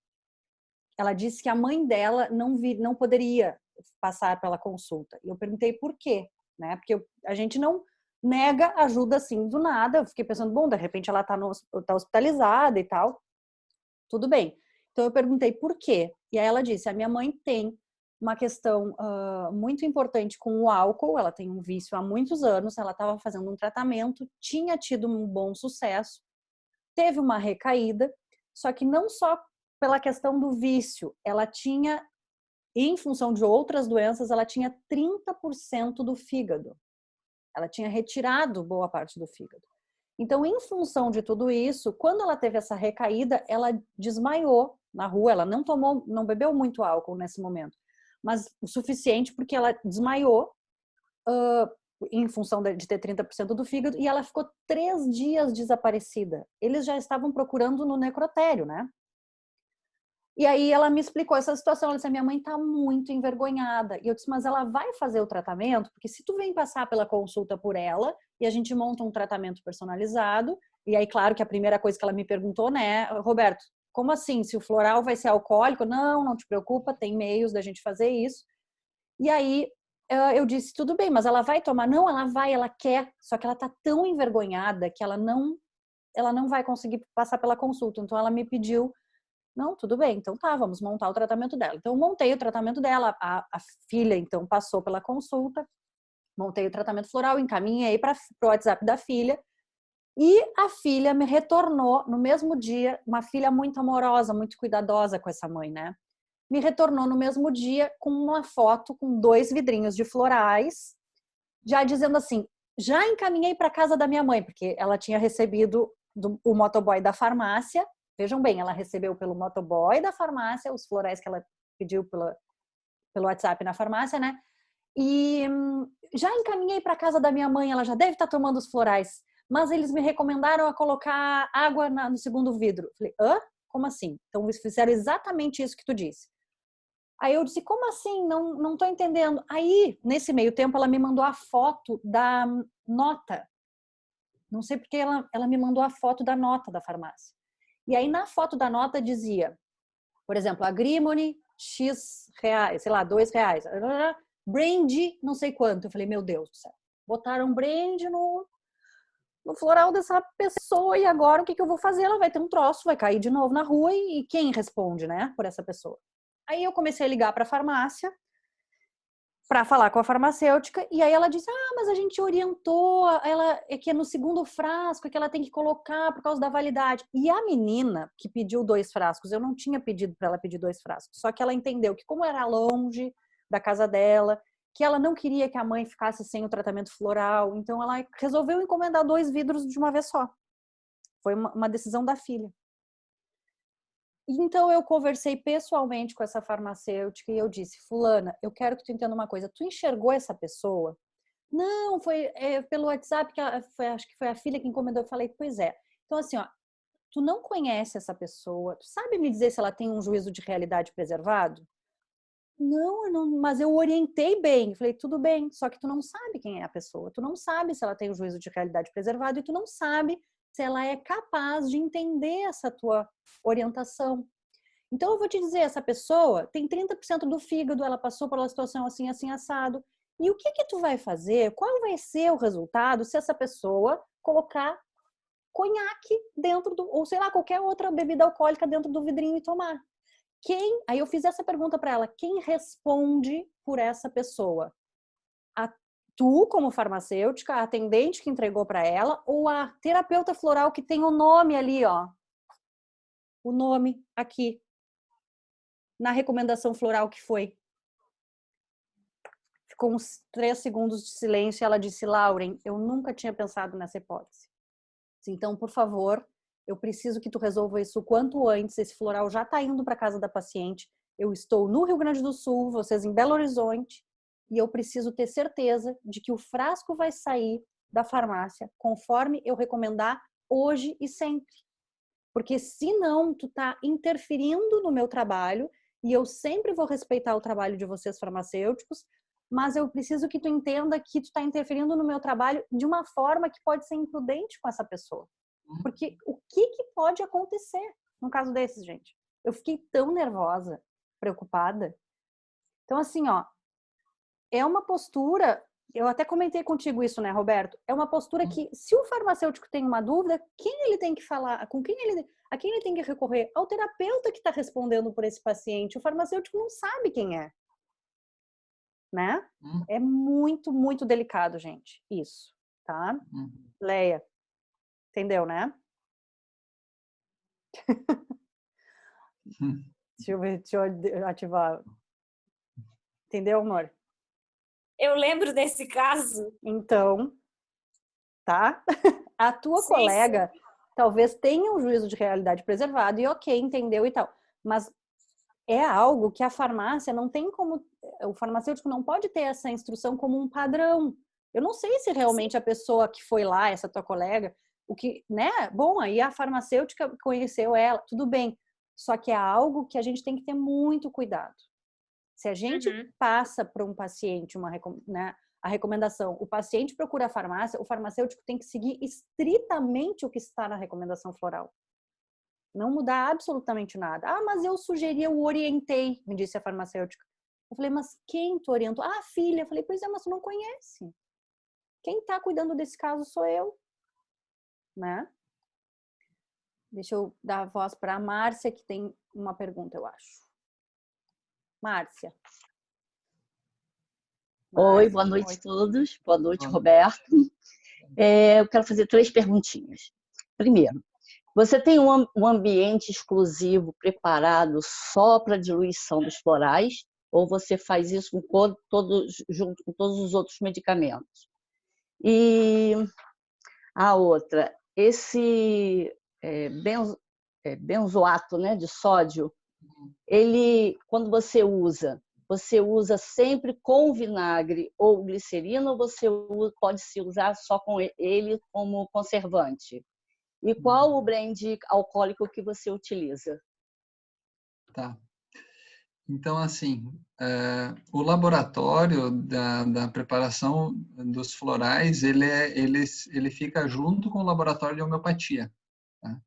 Ela disse que a mãe dela não poderia passar pela consulta. E eu perguntei por quê, né? Porque a gente não nega ajuda assim do nada. Eu fiquei pensando, bom, de repente ela tá hospitalizada e tal. Tudo bem. Então eu perguntei por quê. E aí ela disse, a minha mãe tem uma questão muito importante com o álcool, ela tem um vício há muitos anos, ela estava fazendo um tratamento, tinha tido um bom sucesso, teve uma recaída, só que não só pela questão do vício, ela tinha, em função de outras doenças, ela tinha 30% do fígado. Ela tinha retirado boa parte do fígado. Então, em função de tudo isso, quando ela teve essa recaída, ela desmaiou na rua, ela não bebeu muito álcool nesse momento, mas o suficiente porque ela desmaiou em função de ter 30% do fígado, e ela ficou 3 dias desaparecida. Eles já estavam procurando no necrotério, né? E aí ela me explicou essa situação, ela disse, minha mãe tá muito envergonhada. E eu disse, mas ela vai fazer o tratamento? Porque se tu vem passar pela consulta por ela, e a gente monta um tratamento personalizado, e aí claro que a primeira coisa que ela me perguntou, né, Roberto, como assim? Se o floral vai ser alcoólico? Não te preocupa, tem meios da gente fazer isso. E aí eu disse, tudo bem, mas ela vai tomar? Não, ela vai, ela quer, só que ela tá tão envergonhada que ela não vai conseguir passar pela consulta. Então ela me pediu, não, tudo bem, então tá, vamos montar o tratamento dela. Então eu montei o tratamento dela, a filha então passou pela consulta, montei o tratamento floral, encaminhei para o WhatsApp da filha, e a filha me retornou no mesmo dia, uma filha muito amorosa, muito cuidadosa com essa mãe, né? Me retornou no mesmo dia com uma foto com 2 vidrinhos de florais, já dizendo assim, já encaminhei para casa da minha mãe, porque ela tinha recebido o motoboy da farmácia. Vejam bem, ela recebeu pelo motoboy da farmácia os florais que ela pediu pelo WhatsApp na farmácia, né? E já encaminhei para casa da minha mãe, ela já deve estar tomando os florais, mas eles me recomendaram a colocar água no segundo vidro. Falei, hã? Como assim? Então eles fizeram exatamente isso que tu disse. Aí eu disse, como assim? Não tô entendendo. Aí, nesse meio tempo, ela me mandou a foto da nota. Não sei porque ela me mandou a foto da nota da farmácia. E aí, na foto da nota dizia, por exemplo, Agrimony, X reais, sei lá, 2 reais. Brand, não sei quanto. Eu falei, meu Deus do céu. Botaram brand no floral dessa pessoa e agora o que eu vou fazer? Ela vai ter um troço, vai cair de novo na rua e quem responde, né, por essa pessoa? Aí eu comecei a ligar para a farmácia para falar com a farmacêutica, e aí ela disse, mas a gente orientou, ela é que é no segundo frasco que ela tem que colocar por causa da validade. E a menina que pediu 2 frascos, eu não tinha pedido para ela pedir 2 frascos, só que ela entendeu que como era longe da casa dela, que ela não queria que a mãe ficasse sem o tratamento floral, então ela resolveu encomendar 2 vidros de uma vez só. Foi uma decisão da filha. Então eu conversei pessoalmente com essa farmacêutica e eu disse, fulana, eu quero que tu entenda uma coisa, tu enxergou essa pessoa? Não, foi pelo WhatsApp, acho que foi a filha que encomendou. Eu falei, pois é. Então assim, ó, tu não conhece essa pessoa, tu sabe me dizer se ela tem um juízo de realidade preservado? Não, mas eu orientei bem. Eu falei, tudo bem, só que tu não sabe quem é a pessoa, tu não sabe se ela tem um juízo de realidade preservado e tu não sabe se ela é capaz de entender essa tua orientação. Então, eu vou te dizer, essa pessoa tem 30% do fígado, ela passou por uma situação assim, assim, assado. E o que tu vai fazer? Qual vai ser o resultado se essa pessoa colocar conhaque dentro do, ou sei lá, qualquer outra bebida alcoólica dentro do vidrinho e tomar? Aí eu fiz essa pergunta para ela, quem responde por essa pessoa? Tu, como farmacêutica, a atendente que entregou para ela, ou a terapeuta floral que tem o nome ali, ó. O nome aqui. Na recomendação floral que foi. Ficou uns 3 segundos de silêncio e ela disse, Lauren, eu nunca tinha pensado nessa hipótese. Então, por favor, eu preciso que tu resolva isso o quanto antes. Esse floral já está indo para casa da paciente. Eu estou no Rio Grande do Sul, vocês em Belo Horizonte, e eu preciso ter certeza de que o frasco vai sair da farmácia conforme eu recomendar hoje e sempre. Porque senão tu tá interferindo no meu trabalho e eu sempre vou respeitar o trabalho de vocês farmacêuticos, mas eu preciso que tu entenda que tu tá interferindo no meu trabalho de uma forma que pode ser imprudente com essa pessoa. Porque o que pode acontecer num caso desses, gente? Eu fiquei tão nervosa, preocupada. Então, assim, ó, é uma postura, eu até comentei contigo isso, né, Roberto? É uma postura que, se o farmacêutico tem uma dúvida, quem ele tem que falar, a quem ele tem que recorrer? Ao terapeuta que está respondendo por esse paciente. O farmacêutico não sabe quem é, né? É muito, muito delicado, gente, isso, tá? Leia, entendeu, né? Deixa eu ativar. Entendeu, amor? Eu lembro desse caso. Então, tá? A tua colega talvez tenha um juízo de realidade preservado e ok, entendeu e tal. Mas é algo que a farmácia não tem como... O farmacêutico não pode ter essa instrução como um padrão. Eu não sei se realmente a pessoa que foi lá, essa tua colega, o que, né? Bom, aí a farmacêutica conheceu ela, tudo bem. Só que é algo que a gente tem que ter muito cuidado. Se a gente passa para um paciente né, a recomendação, o paciente procura a farmácia, o farmacêutico tem que seguir estritamente o que está na recomendação floral. Não mudar absolutamente nada. Mas eu sugeri, eu orientei, me disse a farmacêutica. Eu falei, mas quem tu orientou? A filha. Eu falei, pois é, mas tu não conhece. Quem está cuidando desse caso sou eu. Né? Deixa eu dar a voz para a Márcia, que tem uma pergunta, eu acho. Márcia. Oi, boa noite a todos. Boa noite, Roberto. Eu quero fazer 3 perguntinhas. Primeiro, você tem um ambiente exclusivo preparado só para a diluição dos florais ou você faz isso junto com todos os outros medicamentos? E a outra, esse benzoato, né, de sódio, ele, quando você usa sempre com vinagre ou glicerina ou você pode se usar só com ele como conservante? E qual o blend alcoólico que você utiliza? Tá. Então, assim, o laboratório da preparação dos florais, ele fica junto com o laboratório de homeopatia. Tá?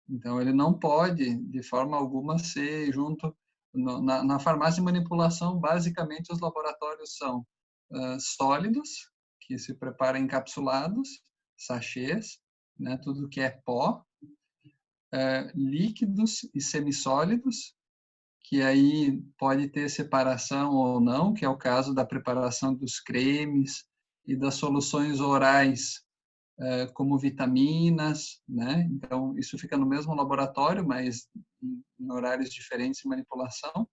Então, ele não pode, de forma alguma, ser junto... Na farmácia de manipulação, basicamente, os laboratórios são sólidos, que se preparam encapsulados, sachês, né, tudo que é pó, líquidos e semissólidos, que aí pode ter separação ou não, que é o caso da preparação dos cremes e das soluções orais, como vitaminas, né? Então, isso fica no mesmo laboratório, mas em horários diferentes de manipulação.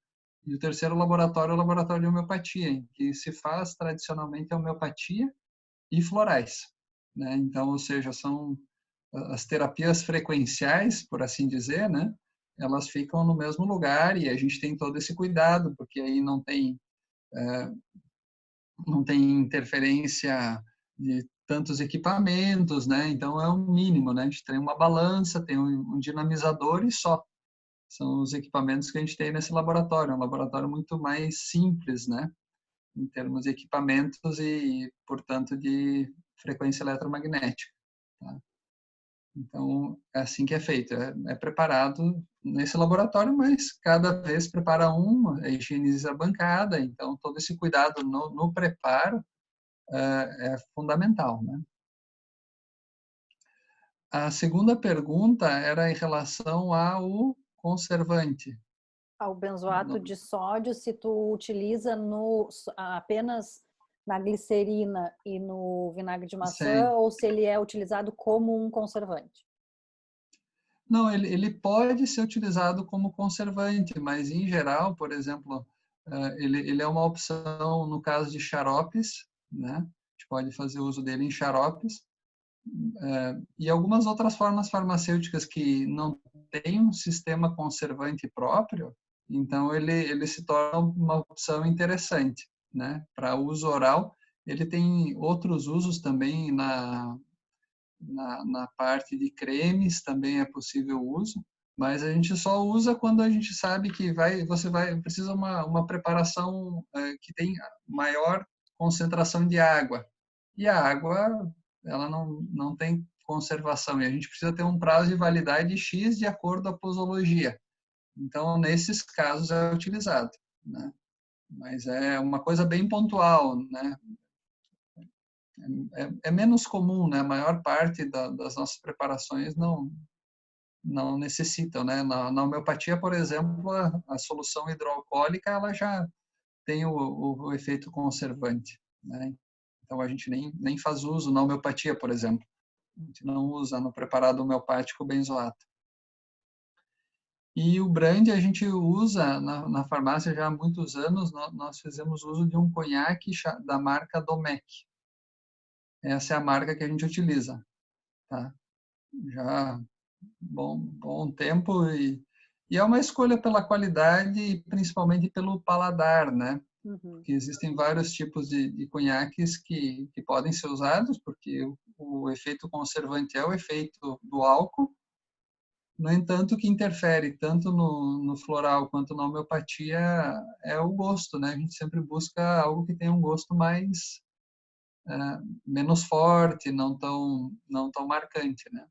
E o terceiro laboratório é o laboratório de homeopatia, em que se faz tradicionalmente a homeopatia e florais, né? Então, ou seja, são as terapias frequenciais, por assim dizer, né? Elas ficam no mesmo lugar e a gente tem todo esse cuidado, porque aí não tem interferência de tantos equipamentos, né? Então é um mínimo, né? A gente tem uma balança, tem um dinamizador e só. São os equipamentos que a gente tem nesse laboratório. É um laboratório muito mais simples, né? Em termos de equipamentos e, portanto, de frequência eletromagnética. Tá? Então, é assim que é feito. É preparado nesse laboratório, mas cada vez prepara higieniza a bancada. Então, todo esse cuidado no preparo é fundamental, né? A segunda pergunta era em relação ao conservante. Ao benzoato de sódio, se tu utiliza apenas na glicerina e no vinagre de maçã, Sim. ou se ele é utilizado como um conservante? Não, ele pode ser utilizado como conservante, mas em geral, por exemplo, ele é uma opção no caso de xaropes, né? A gente pode fazer uso dele em xaropes, e algumas outras formas farmacêuticas que não têm um sistema conservante próprio, então ele se torna uma opção interessante, né? Para uso oral, ele tem outros usos também na parte de cremes, também é possível o uso, mas a gente só usa quando a gente sabe que precisa uma preparação que tem maior concentração de água. E a água, ela não tem conservação, e a gente precisa ter um prazo de validade X de acordo com a posologia. Então, nesses casos é utilizado, né? Mas é uma coisa bem pontual, né? É menos comum, né? A maior parte das nossas preparações não necessitam, né? Na homeopatia, por exemplo, a solução hidroalcoólica ela já tem o efeito conservante, né? Então a gente nem faz uso na homeopatia, por exemplo. A gente não usa no preparado homeopático o benzoato. E o brand a gente usa na farmácia já há muitos anos. Nós fizemos uso de um conhaque da marca Domecq. Essa é a marca que a gente utiliza, tá? Já bom tempo e é uma escolha pela qualidade e principalmente pelo paladar, né? Porque existem vários tipos de conhaques que podem ser usados, porque o efeito conservante é o efeito do álcool. No entanto, o que interfere tanto no floral quanto na homeopatia é o gosto, né? A gente sempre busca algo que tenha um gosto menos forte, não tão marcante, né?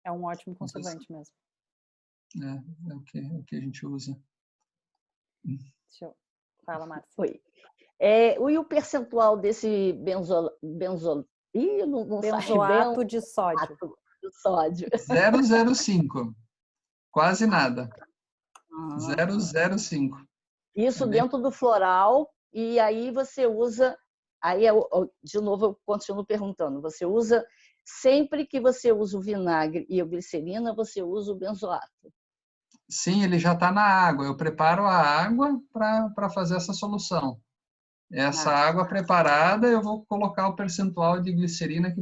É um ótimo conservante mesmo. É o que a gente usa. Fala, Márcia. Oi. E o percentual desse benzoato de sódio? Do sódio. 0,05. Quase nada. 0,05. Isso dentro do floral, e aí você usa... Aí, de novo, eu continuo perguntando. Você usa... Sempre que você usa o vinagre e a glicerina, você usa o benzoato? Sim, ele já está na água. Eu preparo a água para fazer essa solução. Essa água preparada, eu vou colocar o percentual de glicerina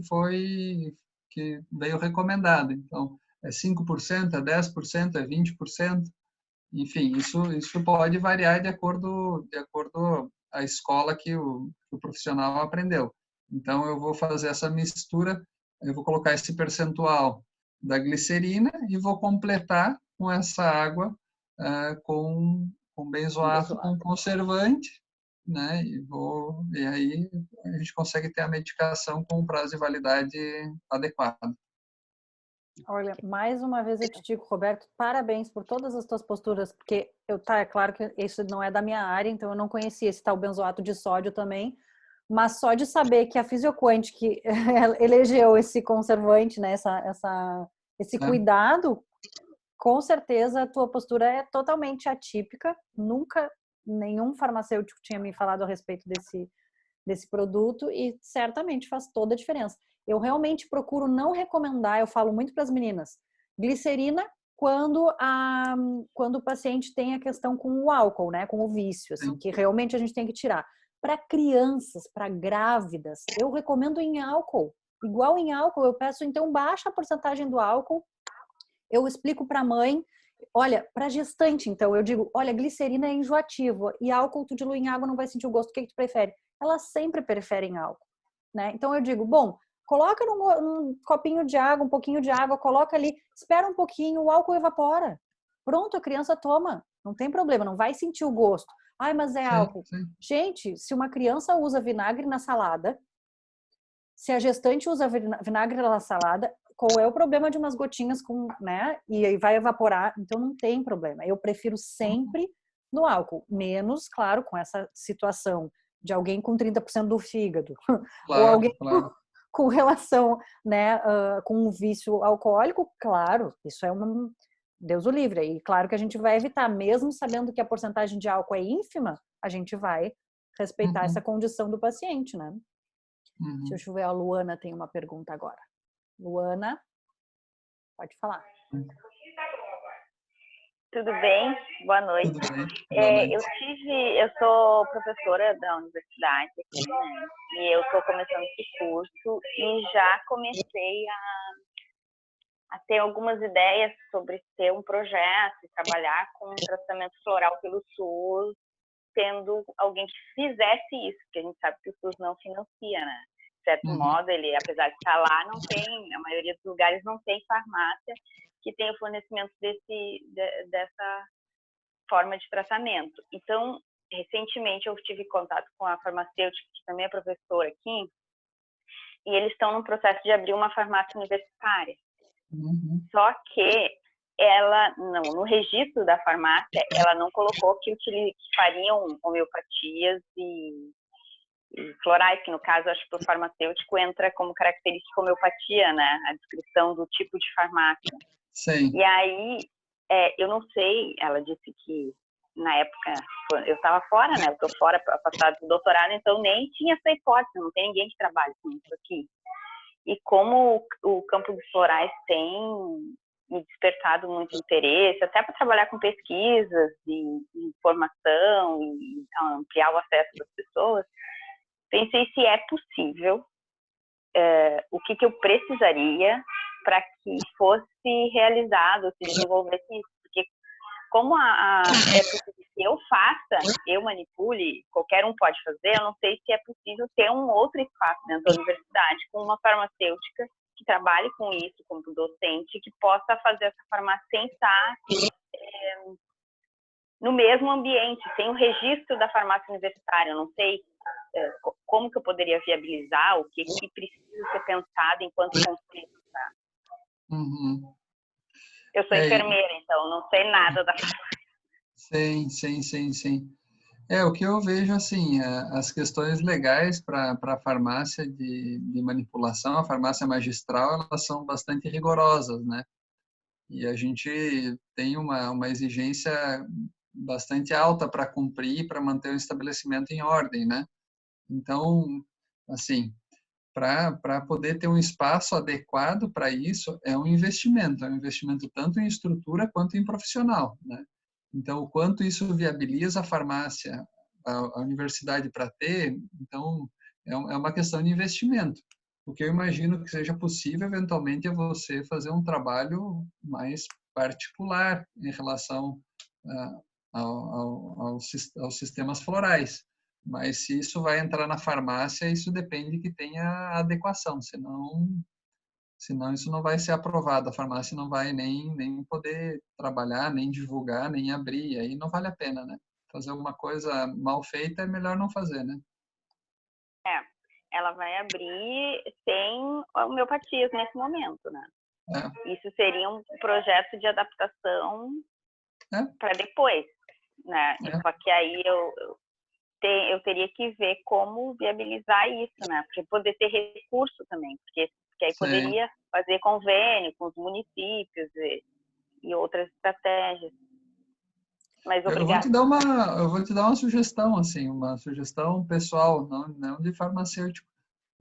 que veio recomendado. Então, é 5%, é 10%, é 20%. Enfim, isso pode variar de acordo a escola que o profissional aprendeu. Então, eu vou fazer essa mistura, eu vou colocar esse percentual da glicerina e vou completar com essa água com benzoato, com conservante, né? E aí a gente consegue ter a medicação com um prazo de validade adequado. Olha, mais uma vez eu te digo, Roberto, parabéns por todas as tuas posturas, porque é claro que isso não é da minha área, então eu não conhecia esse tal benzoato de sódio também, mas só de saber que a Physioquant que elegeu esse conservante, né, esse cuidado com certeza a tua postura é totalmente atípica. Nunca nenhum farmacêutico tinha me falado a respeito desse produto e certamente faz toda a diferença. Eu realmente procuro não recomendar, eu falo muito para as meninas, glicerina quando o paciente tem a questão com o álcool, né, com o vício, assim, que realmente a gente tem que tirar. Para crianças, para grávidas, eu recomendo em álcool. Igual em álcool, eu peço então baixa a porcentagem do álcool. Eu explico para a mãe, olha, para gestante, então eu digo, olha, glicerina é enjoativo e álcool tu dilui em água não vai sentir o gosto, o que tu prefere? Elas sempre preferem álcool, né? Então eu digo, bom, coloca num copinho de água, um pouquinho de água, coloca ali, espera um pouquinho, o álcool evapora. Pronto, a criança toma, não tem problema, não vai sentir o gosto. Ai, mas é álcool. Sim. Gente, se uma criança usa vinagre na salada, se a gestante usa vinagre na salada, qual é o problema de umas gotinhas com, né? E aí vai evaporar, então não tem problema. Eu prefiro sempre no álcool, menos, claro, com essa situação de alguém com 30% do fígado, Claro, ou alguém claro. com relação, né, com um vício alcoólico, claro, isso é Deus o livre. E claro que a gente vai evitar, mesmo sabendo que a porcentagem de álcool é ínfima, a gente vai respeitar essa condição do paciente, né? Deixa eu ver, a Luana tem uma pergunta agora. Luana, pode falar. Tudo bem? Boa noite. Tudo bem. Boa noite. Eu sou professora da universidade aqui, né? E eu estou começando esse curso e já comecei a ter algumas ideias sobre ter um projeto e trabalhar com tratamento floral pelo SUS, tendo alguém que fizesse isso, porque a gente sabe que o SUS não financia, né? De certo modo, ele, apesar de estar lá, não tem, a maioria dos lugares não tem farmácia que tenha o fornecimento dessa forma de tratamento. Então, recentemente eu tive contato com a farmacêutica, que também é professora aqui, e eles estão no processo de abrir uma farmácia universitária. Só que ela, no registro da farmácia, ela não colocou que fariam homeopatias e florais, que no caso, acho que o farmacêutico entra como característica homeopatia, né? A descrição do tipo de farmácia. Sim. E aí, eu não sei, ela disse que na época, eu estava fora, né? Eu estou fora para passar do doutorado, então nem tinha essa hipótese, não tem ninguém que trabalhe com isso aqui. E como o campo dos florais tem me despertado muito interesse, até para trabalhar com pesquisas e informação e ampliar o acesso das pessoas, pensei se é possível, o que eu precisaria para que fosse realizado, se desenvolvesse isso. Porque como é possível que eu faça, eu manipule, qualquer um pode fazer, eu não sei se é possível ter um outro espaço dentro da universidade com uma farmacêutica que trabalhe com isso como docente, que possa fazer essa farmácia sem estar no mesmo ambiente, sem o registro da farmácia universitária. Eu não sei como que eu poderia viabilizar, o que precisa ser pensado enquanto conceito. Tá? Eu sou enfermeira, então não sei nada da farmácia. Sim. O que eu vejo, assim, as questões legais para a farmácia de manipulação, a farmácia magistral, elas são bastante rigorosas, né? E a gente tem uma exigência bastante alta para cumprir, para manter o estabelecimento em ordem, né? Então, assim, para poder ter um espaço adequado para isso, é um investimento tanto em estrutura quanto em profissional, né? Então, o quanto isso viabiliza a farmácia, a universidade para ter, então, é uma questão de investimento. O que eu imagino que seja possível, eventualmente, é você fazer um trabalho mais particular em relação aos sistemas florais. Mas se isso vai entrar na farmácia, isso depende que tenha adequação, senão isso não vai ser aprovado. A farmácia não vai nem poder trabalhar, nem divulgar, nem abrir. Aí não vale a pena, né? Fazer alguma coisa mal feita é melhor não fazer, né? Ela vai abrir sem homeopatias nesse momento, né? Isso seria um projeto de adaptação para depois, né? Só que aí eu teria que ver como viabilizar isso, né? Porque poder ter recurso também, porque aí poderia fazer convênio com os municípios e outras estratégias. Mas Eu vou obrigada. eu vou te dar uma sugestão, assim, uma sugestão pessoal, não de farmacêutico.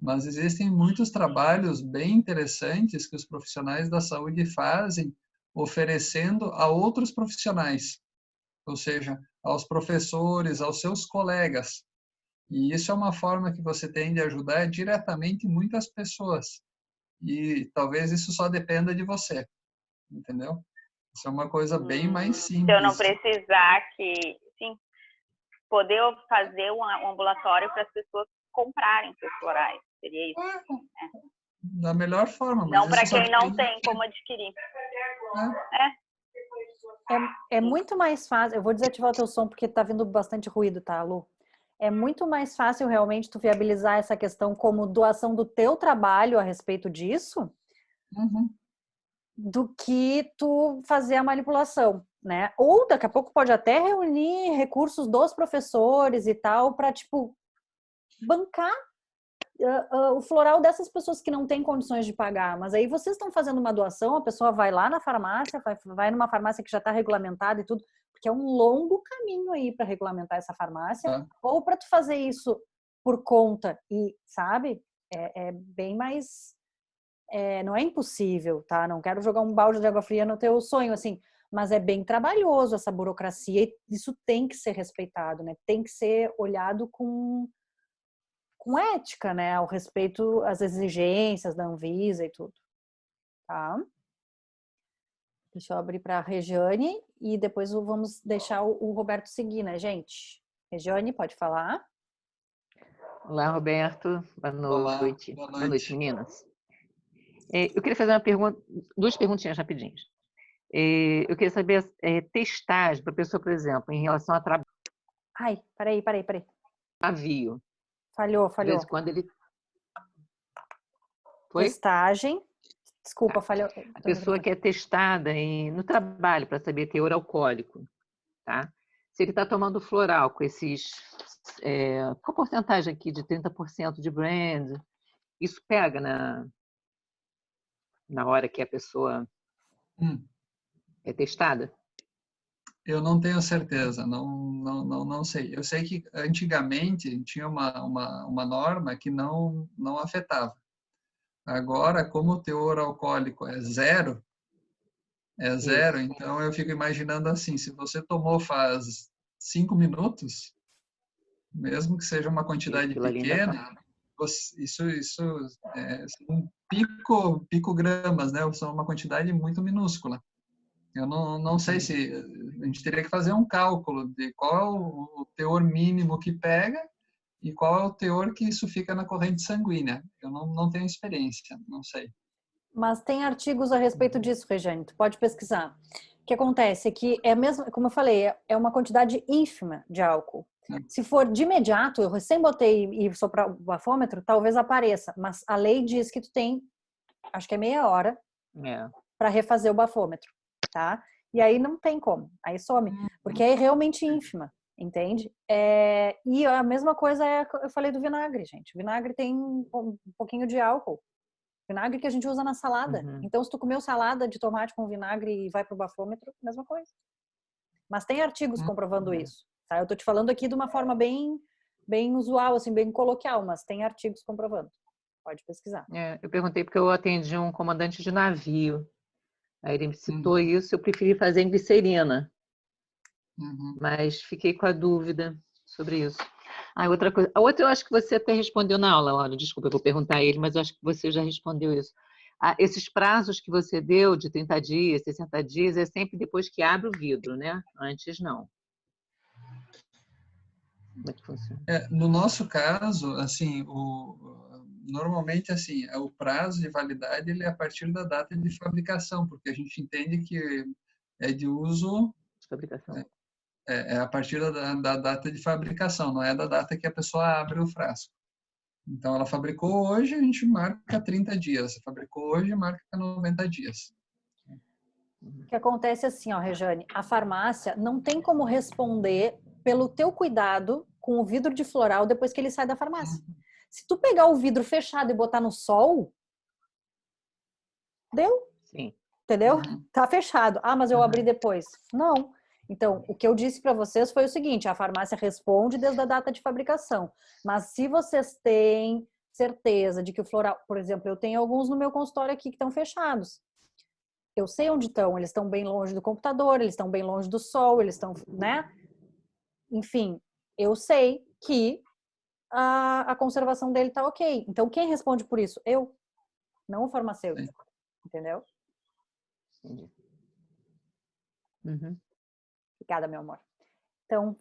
Mas existem muitos trabalhos bem interessantes que os profissionais da saúde fazem, oferecendo a outros profissionais, ou seja, aos professores, aos seus colegas. E isso é uma forma que você tem de ajudar diretamente muitas pessoas. E talvez isso só dependa de você, entendeu? Isso é uma coisa bem mais Se eu não simples. precisar sim, poder fazer um ambulatório para as pessoas comprarem seus florais, seria isso? Da melhor forma. Não para isso só quem não depende tem de como adquirir. É muito mais fácil. Eu vou desativar o teu som porque tá vindo bastante ruído, tá, Lu? É muito mais fácil realmente tu viabilizar essa questão como doação do teu trabalho a respeito disso Uhum. do que tu fazer a manipulação, né? Ou daqui a pouco pode até reunir recursos dos professores e tal para tipo bancar o floral dessas pessoas que não têm condições de pagar. Mas aí vocês estão fazendo uma doação, a pessoa vai lá na farmácia, vai numa farmácia que já está regulamentada e tudo, porque é um longo caminho aí para regulamentar essa farmácia, ou para tu fazer isso por conta e, sabe, é bem mais... não é impossível, tá? Não quero jogar um balde de água fria no teu sonho, assim, mas é bem trabalhoso essa burocracia e isso tem que ser respeitado, né? Tem que ser olhado com ética, né? Ao respeito às exigências da Anvisa e tudo, tá? Deixa eu abrir para a Regiane e depois vamos deixar o Roberto seguir, né, gente? Regiane, pode falar? Olá, Roberto. Boa noite. Olá, Boa noite, meninas. Eu queria fazer duas perguntinhas rapidinhas. Eu queria saber testagem para a pessoa, por exemplo, em relação a trabalho. Ai, peraí. Navio. Falhou. De vez em quando ele... Foi? Testagem. Desculpa, falhou. A pessoa que é testada no trabalho para saber teor alcoólico, tá? Se ele está tomando floral com com a porcentagem aqui de 30% de brand, isso pega na hora que a pessoa é testada? Eu não tenho certeza, não sei. Eu sei que antigamente tinha uma norma que não afetava. Agora, como o teor alcoólico é zero, então eu fico imaginando assim, se você tomou faz 5 minutos, mesmo que seja uma quantidade pequena, isso são picogramas, né? São uma quantidade muito minúscula. Eu não sei se a gente teria que fazer um cálculo de qual é o teor mínimo que pega e qual é o teor que isso fica na corrente sanguínea. Eu não tenho experiência, não sei. Mas tem artigos a respeito disso, Regiane, tu pode pesquisar. O que acontece é que mesmo, como eu falei, é uma quantidade ínfima de álcool. Se for de imediato, eu recém botei e soprar o bafômetro, talvez apareça, mas a lei diz que tu tem, acho que é meia hora, para refazer o bafômetro, tá? E aí não tem como, aí some, porque é realmente ínfima, entende? E a mesma coisa eu falei do vinagre, gente. O vinagre tem um pouquinho de álcool. Vinagre que a gente usa na salada. Então, se tu comeu salada de tomate com vinagre e vai pro bafômetro, mesma coisa. Mas tem artigos comprovando isso, tá? Eu tô te falando aqui de uma forma bem usual, assim, bem coloquial, mas tem artigos comprovando. Pode pesquisar. Eu perguntei porque eu atendi um comandante de navio. Aí ele me citou isso, eu preferi fazer em glicerina. Mas fiquei com a dúvida sobre isso. Outra coisa. A outra eu acho que você até respondeu na aula, Laura. Desculpa, eu vou perguntar a ele, mas eu acho que você já respondeu isso. Esses prazos que você deu de 30 dias, 60 dias, é sempre depois que abre o vidro, né? Antes não. Como é que funciona? No nosso caso, assim, normalmente assim, o prazo de validade ele é a partir da data de fabricação, porque a gente entende que é de uso... De fabricação. É a partir da data de fabricação, não é da data que a pessoa abre o frasco. Então, ela fabricou hoje, a gente marca 30 dias. Fabricou hoje, marca 90 dias. O que acontece assim, ó, Regiane, a farmácia não tem como responder pelo teu cuidado com o vidro de floral depois que ele sai da farmácia. Se tu pegar o vidro fechado e botar no sol, deu. Sim. entendeu? Tá fechado. Ah, mas eu abri depois. Não. Então, o que eu disse para vocês foi o seguinte, a farmácia responde desde a data de fabricação. Mas se vocês têm certeza de que o floral, por exemplo, eu tenho alguns no meu consultório aqui que estão fechados. Eu sei onde estão, eles estão bem longe do computador, eles estão bem longe do sol, eles estão, né? Enfim, eu sei que a conservação dele tá ok. Então, quem responde por isso? Eu, não o farmacêutico. Entendeu? Entendi. Obrigada, meu amor. Então,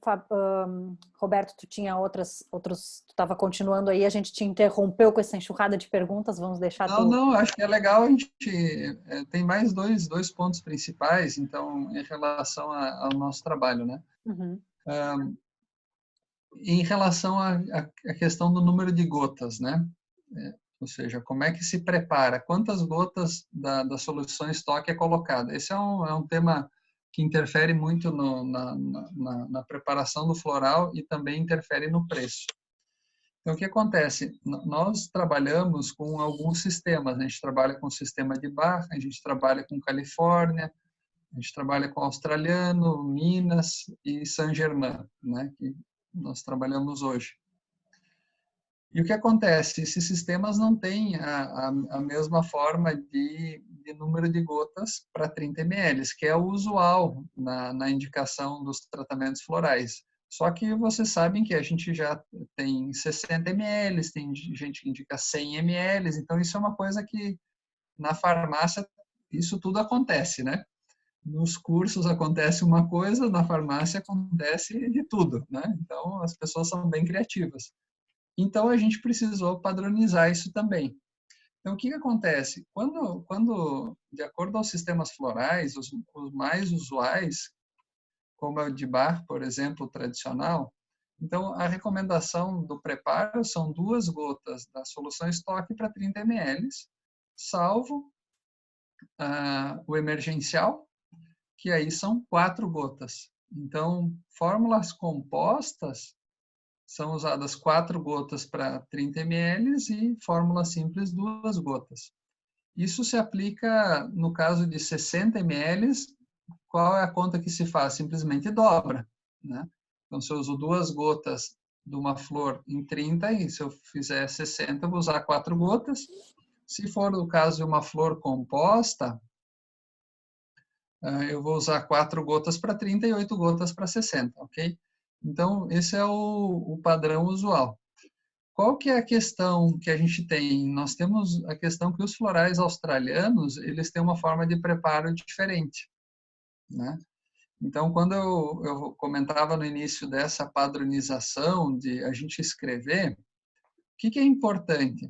Roberto, tu tinha outros, tu estava continuando aí, a gente te interrompeu com essa enxurrada de perguntas, vamos deixar Não, acho que é legal, a gente tem mais dois pontos principais, então, em relação ao nosso trabalho, né? Em relação à questão do número de gotas, né? Ou seja, como é que se prepara, quantas gotas da solução estoque é colocada. Esse é um tema que interfere muito na preparação do floral e também interfere no preço. Então, o que acontece? Nós trabalhamos com alguns sistemas. A gente trabalha com o sistema de Bar, a gente trabalha com Califórnia, a gente trabalha com australiano, Minas e Saint-Germain, né, que nós trabalhamos hoje. E o que acontece? Esses sistemas não têm a mesma forma de número de gotas para 30 ml, que é o usual na indicação dos tratamentos florais. Só que vocês sabem que a gente já tem 60 ml, tem gente que indica 100 ml, então isso é uma coisa que na farmácia isso tudo acontece, né? Nos cursos acontece uma coisa, na farmácia acontece de tudo, né? Então as pessoas são bem criativas. Então, a gente precisou padronizar isso também. Então, o que acontece? Quando de acordo aos sistemas florais, os mais usuais, como é o de Bar, por exemplo, tradicional, então, a recomendação do preparo são 2 gotas da solução estoque para 30 ml, salvo o emergencial, que aí são 4 gotas. Então, fórmulas compostas, são usadas 4 gotas para 30 ml e fórmula simples 2 gotas. Isso se aplica no caso de 60 ml, qual é a conta que se faz? Simplesmente dobra, né? Então, se eu uso 2 gotas de uma flor em 30, e se eu fizer 60, eu vou usar 4 gotas. Se for o caso de uma flor composta, eu vou usar 4 gotas para 30 e 8 gotas para 60, ok? Então, esse é o padrão usual. Qual que é a questão que a gente tem? Nós temos a questão que os florais australianos, eles têm uma forma de preparo diferente, né? Então, quando eu comentava no início dessa padronização, de a gente escrever, o que é importante?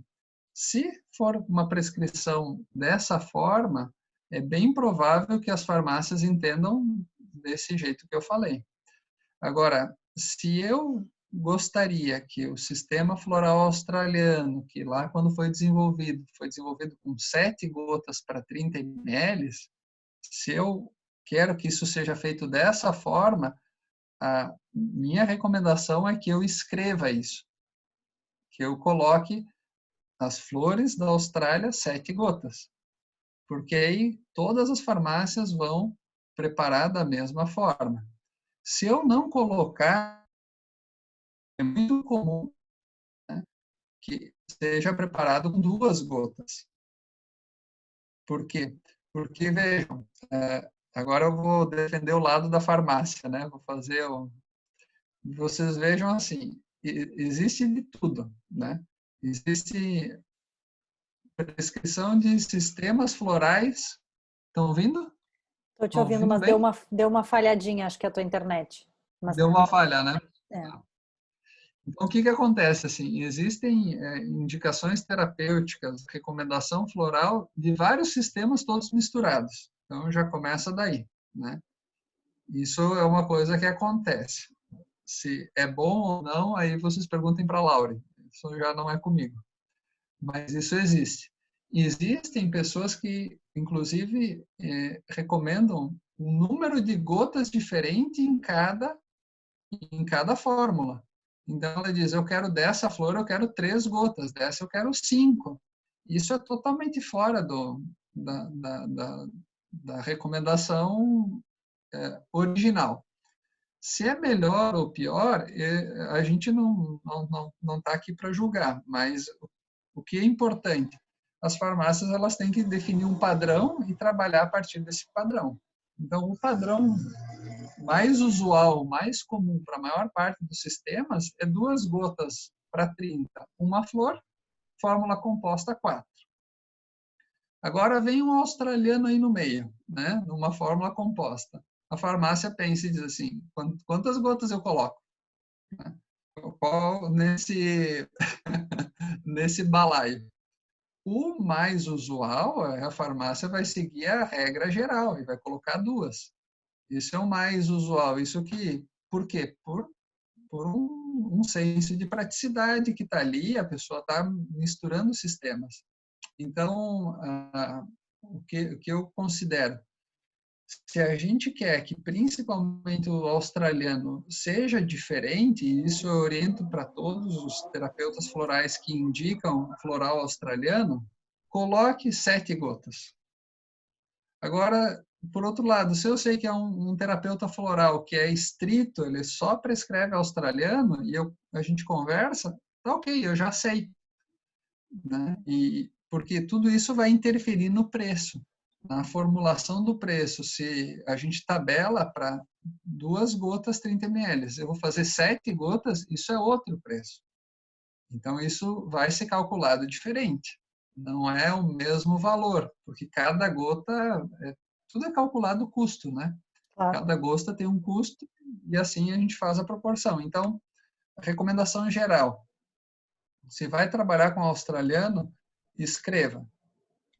Se for uma prescrição dessa forma, é bem provável que as farmácias entendam desse jeito que eu falei. Agora, se eu gostaria que o sistema floral australiano, que lá quando foi desenvolvido com 7 gotas para 30 ml, se eu quero que isso seja feito dessa forma, a minha recomendação é que eu escreva isso, que eu coloque as flores da Austrália 7 gotas, porque aí todas as farmácias vão preparar da mesma forma. Se eu não colocar, é muito comum, né, que seja preparado com 2 gotas. Por quê? Porque, vejam, agora eu vou defender o lado da farmácia, né? Vou fazer vocês vejam assim, existe de tudo, né? Existe prescrição de sistemas florais. Estão ouvindo? Estou te ouvindo, mas deu uma falhadinha, acho que é a tua internet. Mas deu uma falha, né? É. Então, o que acontece? Assim, existem indicações terapêuticas, recomendação floral de vários sistemas todos misturados. Então, já começa daí, né? Isso é uma coisa que acontece. Se é bom ou não, aí vocês perguntem para a Laura. Isso já não é comigo. Mas isso existe. E existem pessoas que, inclusive, recomendam um número de gotas diferente em cada fórmula. Então, ela diz, eu quero dessa flor, eu quero 3 gotas, dessa eu quero 5. Isso é totalmente fora recomendação original. Se é melhor ou pior, a gente não está aqui para julgar, mas o que é importante, as farmácias elas têm que definir um padrão e trabalhar a partir desse padrão. Então, o padrão mais usual, mais comum para a maior parte dos sistemas é 2 gotas para 30, uma flor, fórmula composta 4. Agora vem um australiano aí no meio, né, numa fórmula composta. A farmácia pensa e diz assim, quantas gotas eu coloco? Nesse balaio. O mais usual, a farmácia vai seguir a regra geral e vai colocar 2. Isso é o mais usual. Por quê? Por um senso de praticidade que está ali, a pessoa está misturando sistemas. Então, o que eu considero, se a gente quer que principalmente o australiano seja diferente, e isso eu oriento para todos os terapeutas florais que indicam floral australiano, coloque 7 gotas. Agora, por outro lado, se eu sei que é um terapeuta floral que é estrito, ele só prescreve australiano, e a gente conversa, tá ok, eu já sei. Né? Porque tudo isso vai interferir no preço. Na formulação do preço, se a gente tabela para 2 gotas 30 ml, eu vou fazer 7 gotas, isso é outro preço. Então, isso vai ser calculado diferente. Não é o mesmo valor, porque cada gota, tudo é calculado o custo, né? Claro. Cada gota tem um custo e assim a gente faz a proporção. Então, a recomendação geral, se vai trabalhar com australiano, escreva,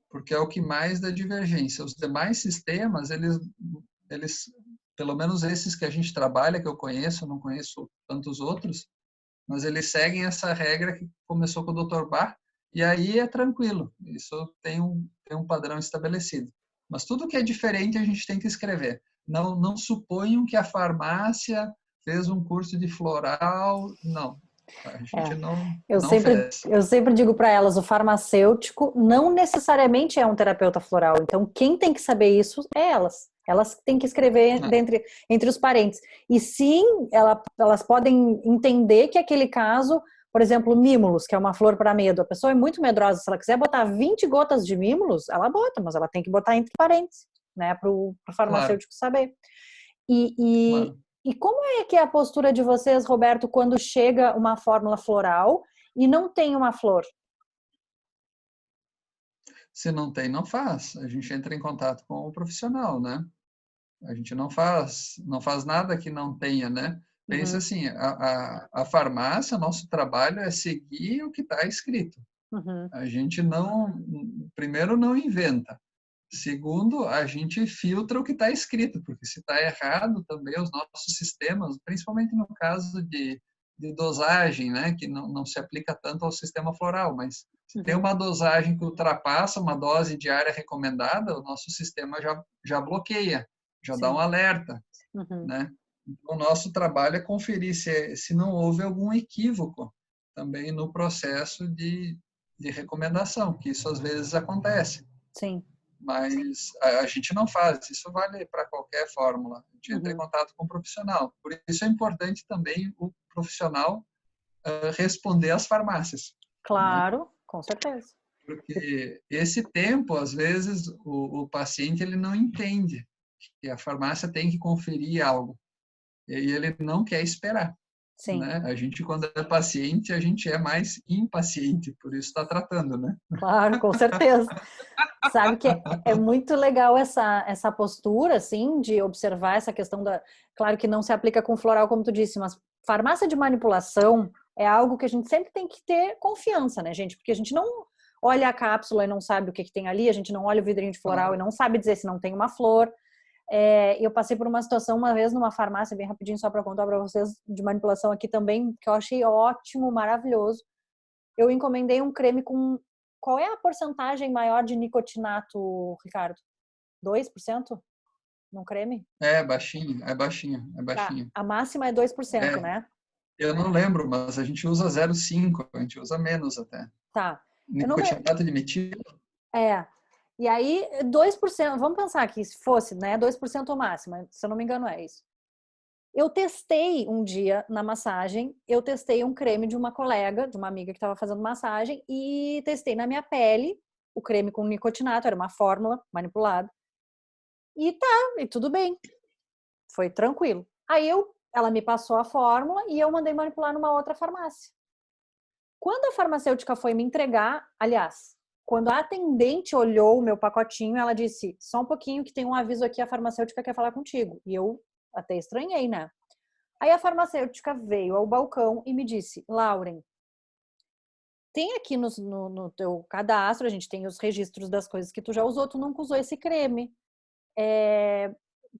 porque é o que mais dá divergência. Os demais sistemas, eles pelo menos esses que a gente trabalha, que eu conheço, não conheço tantos outros, mas eles seguem essa regra que começou com o Dr. Bach, e aí é tranquilo, isso tem um padrão estabelecido. Mas tudo que é diferente a gente tem que escrever. Não suponham que a farmácia fez um curso de floral, não. A gente eu sempre digo para elas, o farmacêutico não necessariamente é um terapeuta floral. Então, quem tem que saber isso é elas. Elas têm que escrever entre os parentes. E sim, elas podem entender que aquele caso, por exemplo, mímulos, que é uma flor para medo. A pessoa é muito medrosa. Se ela quiser botar 20 gotas de mímulos, ela bota, mas ela tem que botar entre parentes, né, para o farmacêutico saber. E como é que é a postura de vocês, Roberto, quando chega uma fórmula floral e não tem uma flor? Se não tem, não faz. A gente entra em contato com o profissional, né? A gente não faz nada que não tenha, né? Pensa assim, a farmácia, nosso trabalho é seguir o que está escrito. A gente primeiro, não inventa. Segundo, a gente filtra o que está escrito, porque se está errado também os nossos sistemas, principalmente no caso de dosagem, né, que não se aplica tanto ao sistema floral, mas se tem uma dosagem que ultrapassa uma dose diária recomendada, o nosso sistema já bloqueia, já dá um alerta. Né? Então, o nosso trabalho é conferir se não houve algum equívoco também no processo de recomendação, que isso às vezes acontece. Sim. Mas a gente não faz, isso vale para qualquer fórmula. A gente entra em contato com o profissional. Por isso é importante também o profissional responder às farmácias. Claro, né? Com certeza. Porque esse tempo, às vezes, o paciente ele não entende que a farmácia tem que conferir algo. E ele não quer esperar. Sim. Né? A gente, quando é paciente, a gente é mais impaciente, por isso está tratando, né? Claro, com certeza. Sabe que é muito legal essa postura, assim, de observar essa questão da... Claro que não se aplica com floral, como tu disse, mas farmácia de manipulação é algo que a gente sempre tem que ter confiança, né, gente? Porque a gente não olha a cápsula e não sabe o que tem ali, a gente não olha o vidrinho de floral e não sabe dizer se não tem uma flor. Eu passei por uma situação uma vez numa farmácia, bem rapidinho, só para contar para vocês, de manipulação aqui também, que eu achei ótimo, maravilhoso. Eu encomendei um creme com... Qual é a porcentagem maior de nicotinato, Ricardo? 2% num creme? É baixinho. A máxima é 2%, né? Eu não lembro, mas a gente usa 0,5, a gente usa menos até. Tá. Nicotinato de metilo? E aí, 2%, vamos pensar que se fosse, né, 2% o máximo, se eu não me engano é isso. Eu testei um dia na massagem, eu testei um creme de uma colega, de uma amiga que estava fazendo massagem, e testei na minha pele o creme com nicotinato, era uma fórmula manipulada. E tudo bem. Foi tranquilo. Aí ela me passou a fórmula e eu mandei manipular numa outra farmácia. Quando a farmacêutica foi me entregar, aliás, quando a atendente olhou o meu pacotinho, ela disse, só um pouquinho que tem um aviso aqui, a farmacêutica quer falar contigo. E eu até estranhei, né? Aí a farmacêutica veio ao balcão e me disse, Lauren, tem aqui no teu cadastro, a gente tem os registros das coisas que tu já usou, tu nunca usou esse creme.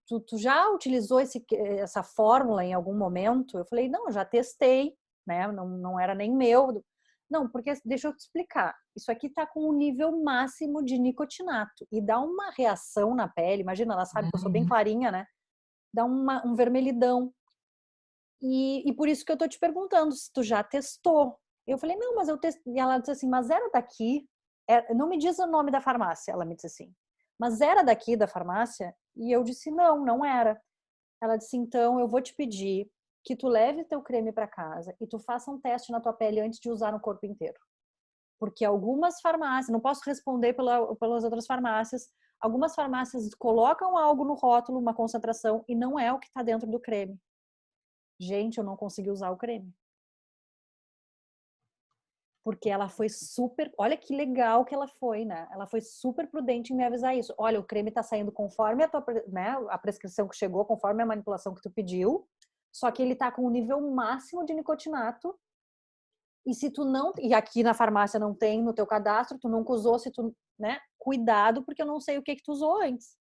Tu já utilizou essa fórmula em algum momento? Eu falei, não, eu já testei, né? Não era nem meu. Não, porque deixa eu te explicar. Isso aqui tá com um nível máximo de nicotinato e dá uma reação na pele. Imagina, ela sabe que eu sou bem clarinha, né? Dá um vermelhidão. E por isso que eu tô te perguntando se tu já testou. Eu falei, não, mas eu testei. E ela disse assim, mas era daqui? Não me diz o nome da farmácia. Ela me disse assim, mas era daqui da farmácia? E eu disse, não era. Ela disse, então eu vou te pedir que tu leve teu creme para casa e tu faça um teste na tua pele antes de usar no corpo inteiro. Porque algumas farmácias, não posso responder pelas outras farmácias, algumas farmácias colocam algo no rótulo, uma concentração, e não é o que está dentro do creme. Gente, eu não consegui usar o creme. Porque ela foi super... Olha que legal que ela foi, né? Ela foi super prudente em me avisar isso. Olha, o creme tá saindo conforme a prescrição que chegou, conforme a manipulação que tu pediu, só que ele tá com o nível máximo de nicotinato. E se tu não... E aqui na farmácia não tem no teu cadastro, tu nunca usou, se tu... né? Cuidado, porque eu não sei o que tu usou antes.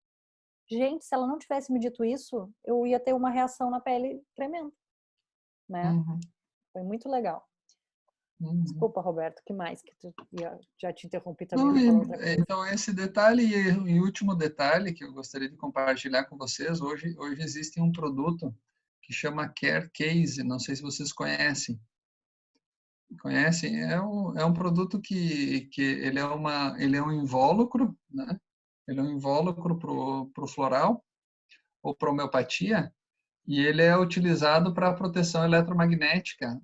Gente, se ela não tivesse me dito isso, eu ia ter uma reação na pele tremenda, né? Foi muito legal. Desculpa, Roberto, que mais? Que já te interrompi também. Então, esse detalhe e último detalhe que eu gostaria de compartilhar com vocês, hoje existe um produto que chama Care Case, não sei se vocês conhecem. Conhecem? É um produto que ele é um invólucro, né? Ele é um invólucro para o floral ou para homeopatia, e ele é utilizado para a proteção eletromagnética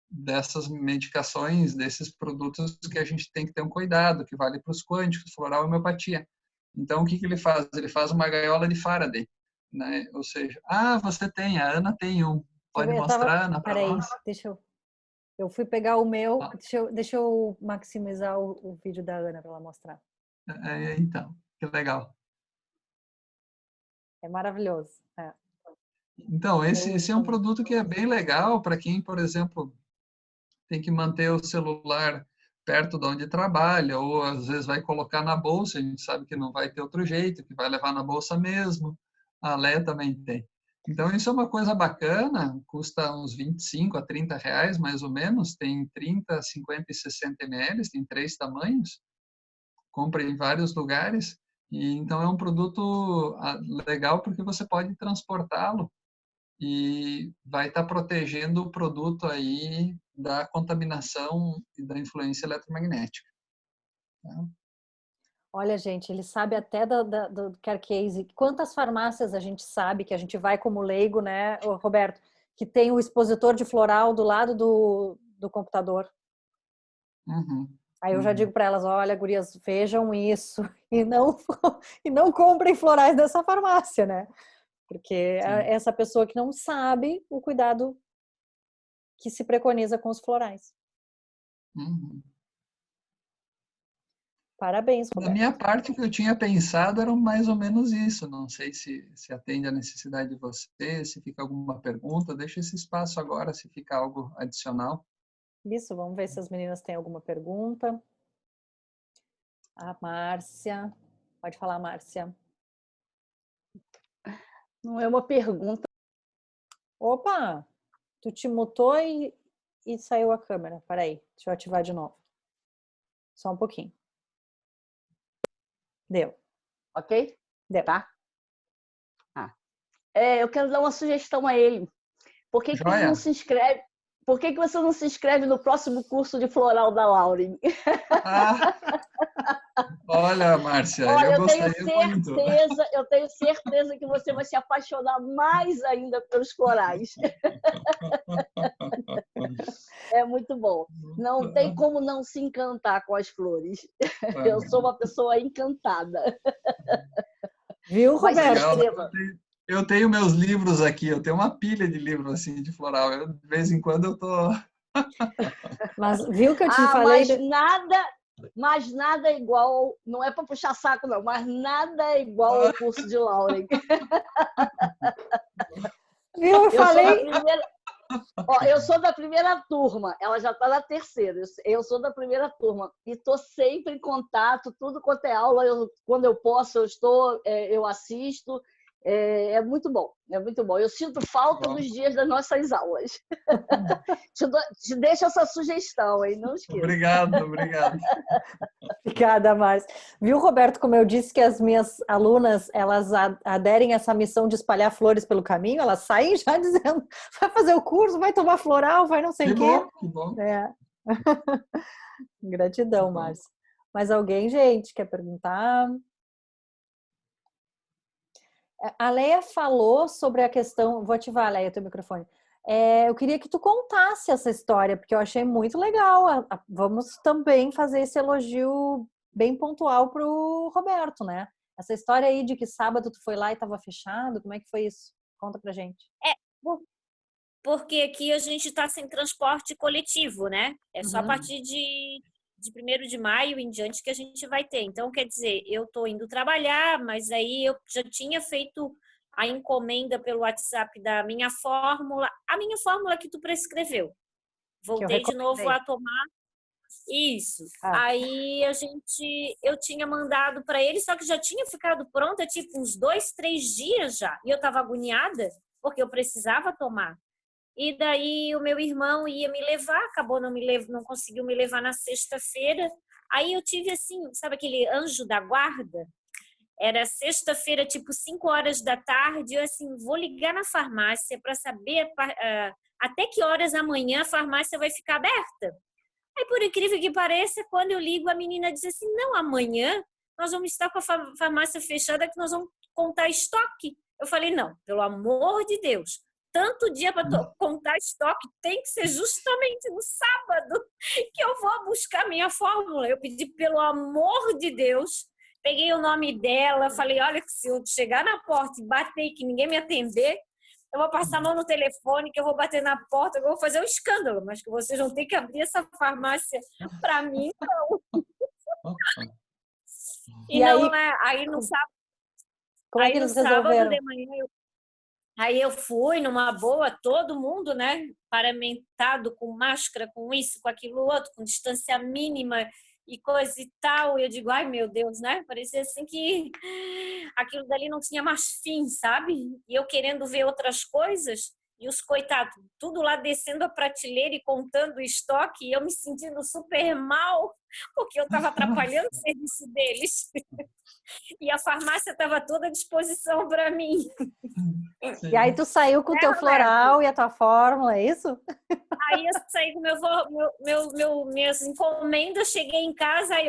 dessas medicações, desses produtos que a gente tem que ter um cuidado, que vale para os quânticos, floral e homeopatia. Então, o que ele faz? Ele faz uma gaiola de Faraday, né? Ou seja, você tem, a Ana tem um. Pode mostrar, Ana, para nós? Deixa eu fui pegar o meu, deixa eu maximizar o vídeo da Ana para ela mostrar. Então, que legal. É maravilhoso. Então, esse é um produto que é bem legal para quem, por exemplo, tem que manter o celular perto de onde trabalha, ou às vezes vai colocar na bolsa, a gente sabe que não vai ter outro jeito, que vai levar na bolsa mesmo. A Lé também tem. Então, isso é uma coisa bacana, custa uns 25 a 30 reais, mais ou menos, tem 30, 50 e 60 ml, tem 3 tamanhos, compra em vários lugares, e então é um produto legal porque você pode transportá-lo e vai estar protegendo o produto aí da contaminação e da influência eletromagnética. Tá? Olha, gente, ele sabe até do Care Case. Quantas farmácias a gente sabe que a gente vai como leigo, né, Roberto, que tem o expositor de floral do lado do computador. Aí eu já digo para elas, olha, gurias, vejam isso e não comprem florais dessa farmácia, né? Porque é essa pessoa que não sabe o cuidado que se preconiza com os florais. Parabéns, Roberto. Da minha parte, o que eu tinha pensado era mais ou menos isso. Não sei se atende à necessidade de você, se fica alguma pergunta. Deixa esse espaço agora, se fica algo adicional. Isso, vamos ver se as meninas têm alguma pergunta. A Márcia. Pode falar, Márcia. Não é uma pergunta. Opa! Tu te mutou e saiu a câmera. Peraí, deixa eu ativar de novo. Só um pouquinho. Deu. Ok? Deu. Tá? Eu quero dar uma sugestão a ele. Por que ele não se inscreve? Por que você não se inscreve no próximo curso de floral da Lauren? Olha, Márcia, Olha, eu gostaria muito. eu tenho certeza que você vai se apaixonar mais ainda pelos florais. É muito bom. Não tem como não se encantar com as flores. Eu sou uma pessoa encantada. Viu, Mas Roberto? escreva. Eu tenho meus livros aqui, eu tenho uma pilha de livros assim de floral. De vez em quando eu tô. Mas viu que eu te falei? Mas nada é igual, não é para puxar saco não, mas nada é igual ao curso de Lauren. Viu, eu falei? Eu sou da primeira turma, ela já está na terceira. Eu sou da primeira turma e estou sempre em contato, tudo quanto é aula, quando eu posso, eu assisto. É muito bom, é muito bom. Eu sinto falta dos dias das nossas aulas. Te deixo essa sugestão, hein? Não esqueça. Obrigado. Obrigada, Márcia. Viu, Roberto, como eu disse que as minhas alunas, elas aderem a essa missão de espalhar flores pelo caminho, elas saem já dizendo, vai fazer o curso, vai tomar floral, vai não sei o quê. Que bom. É. Gratidão, Márcia. Mais alguém, gente, quer perguntar? A Leia falou sobre a questão... Vou ativar, Leia, teu microfone. Eu queria que tu contasse essa história, porque eu achei muito legal. Vamos também fazer esse elogio bem pontual para o Roberto, né? Essa história aí de que sábado tu foi lá e estava fechado, como é que foi isso? Conta pra gente. Porque aqui a gente está sem transporte coletivo, né? É só a partir de 1º de maio em diante que a gente vai ter. Então, quer dizer, eu estou indo trabalhar, mas aí eu já tinha feito a encomenda pelo WhatsApp da minha fórmula, a minha fórmula que tu prescreveu. Voltei de novo a tomar isso. Aí eu tinha mandado para ele, só que já tinha ficado pronta, tipo, uns 2, 3 dias já. E eu estava agoniada, porque eu precisava tomar. E daí o meu irmão ia me levar, acabou não conseguiu me levar na sexta-feira. Aí eu tive assim, sabe aquele anjo da guarda? Era sexta-feira, tipo 5 horas da tarde, eu assim, vou ligar na farmácia para saber até que horas amanhã a farmácia vai ficar aberta. Aí, por incrível que pareça, quando eu ligo, a menina diz assim, não, amanhã nós vamos estar com a farmácia fechada que nós vamos contar estoque. Eu falei, não, pelo amor de Deus, tanto dia para contar estoque, tem que ser justamente no sábado que eu vou buscar minha fórmula. Eu pedi, pelo amor de Deus, peguei o nome dela, falei, olha, se eu chegar na porta e bater e que ninguém me atender, eu vou passar a mão no telefone, que eu vou bater na porta, eu vou fazer um escândalo, mas que vocês vão ter que abrir essa farmácia para mim, não. E não, aí no sábado, como é que eles resolveram? De manhã, aí eu fui numa boa, todo mundo, né, paramentado, com máscara, com isso, com aquilo outro, com distância mínima e coisa e tal. E eu digo, ai meu Deus, né? Parecia assim que aquilo dali não tinha mais fim, sabe? E eu querendo ver outras coisas, e os coitados, tudo lá descendo a prateleira e contando o estoque, e eu me sentindo super mal, porque eu estava atrapalhando o serviço deles. E a farmácia estava toda à disposição para mim. Sim. E aí tu saiu com o teu floral e a tua fórmula, é isso? Aí eu saí com minhas encomendas, cheguei em casa, aí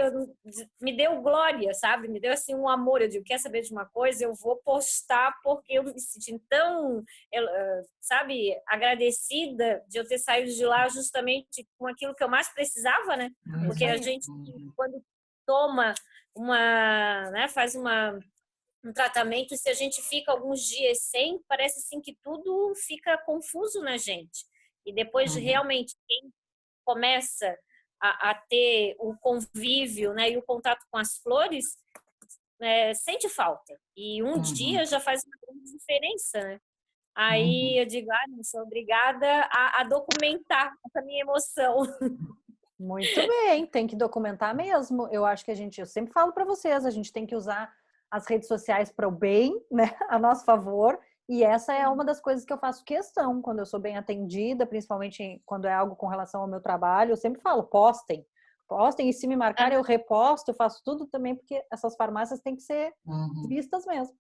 me deu glória, sabe? Me deu assim um amor. Eu digo, quer saber de uma coisa? Eu vou postar porque eu me senti tão, sabe, agradecida de eu ter saído de lá justamente com aquilo que eu mais precisava, né? Porque a gente, quando toma faz um tratamento, e se a gente fica alguns dias sem, parece assim que tudo fica confuso na gente. E depois, realmente, quem começa a ter o convívio, né, e o contato com as flores, sente falta. E um dia já faz uma grande diferença, né? Aí eu digo, não sou obrigada a documentar essa minha emoção. Muito bem, tem que documentar mesmo. Eu acho que eu sempre falo para vocês, a gente tem que usar as redes sociais para o bem, né, a nosso favor, e essa é uma das coisas que eu faço questão, quando eu sou bem atendida, principalmente quando é algo com relação ao meu trabalho, eu sempre falo, postem, e se me marcarem eu reposto, eu faço tudo também, porque essas farmácias têm que ser vistas mesmo.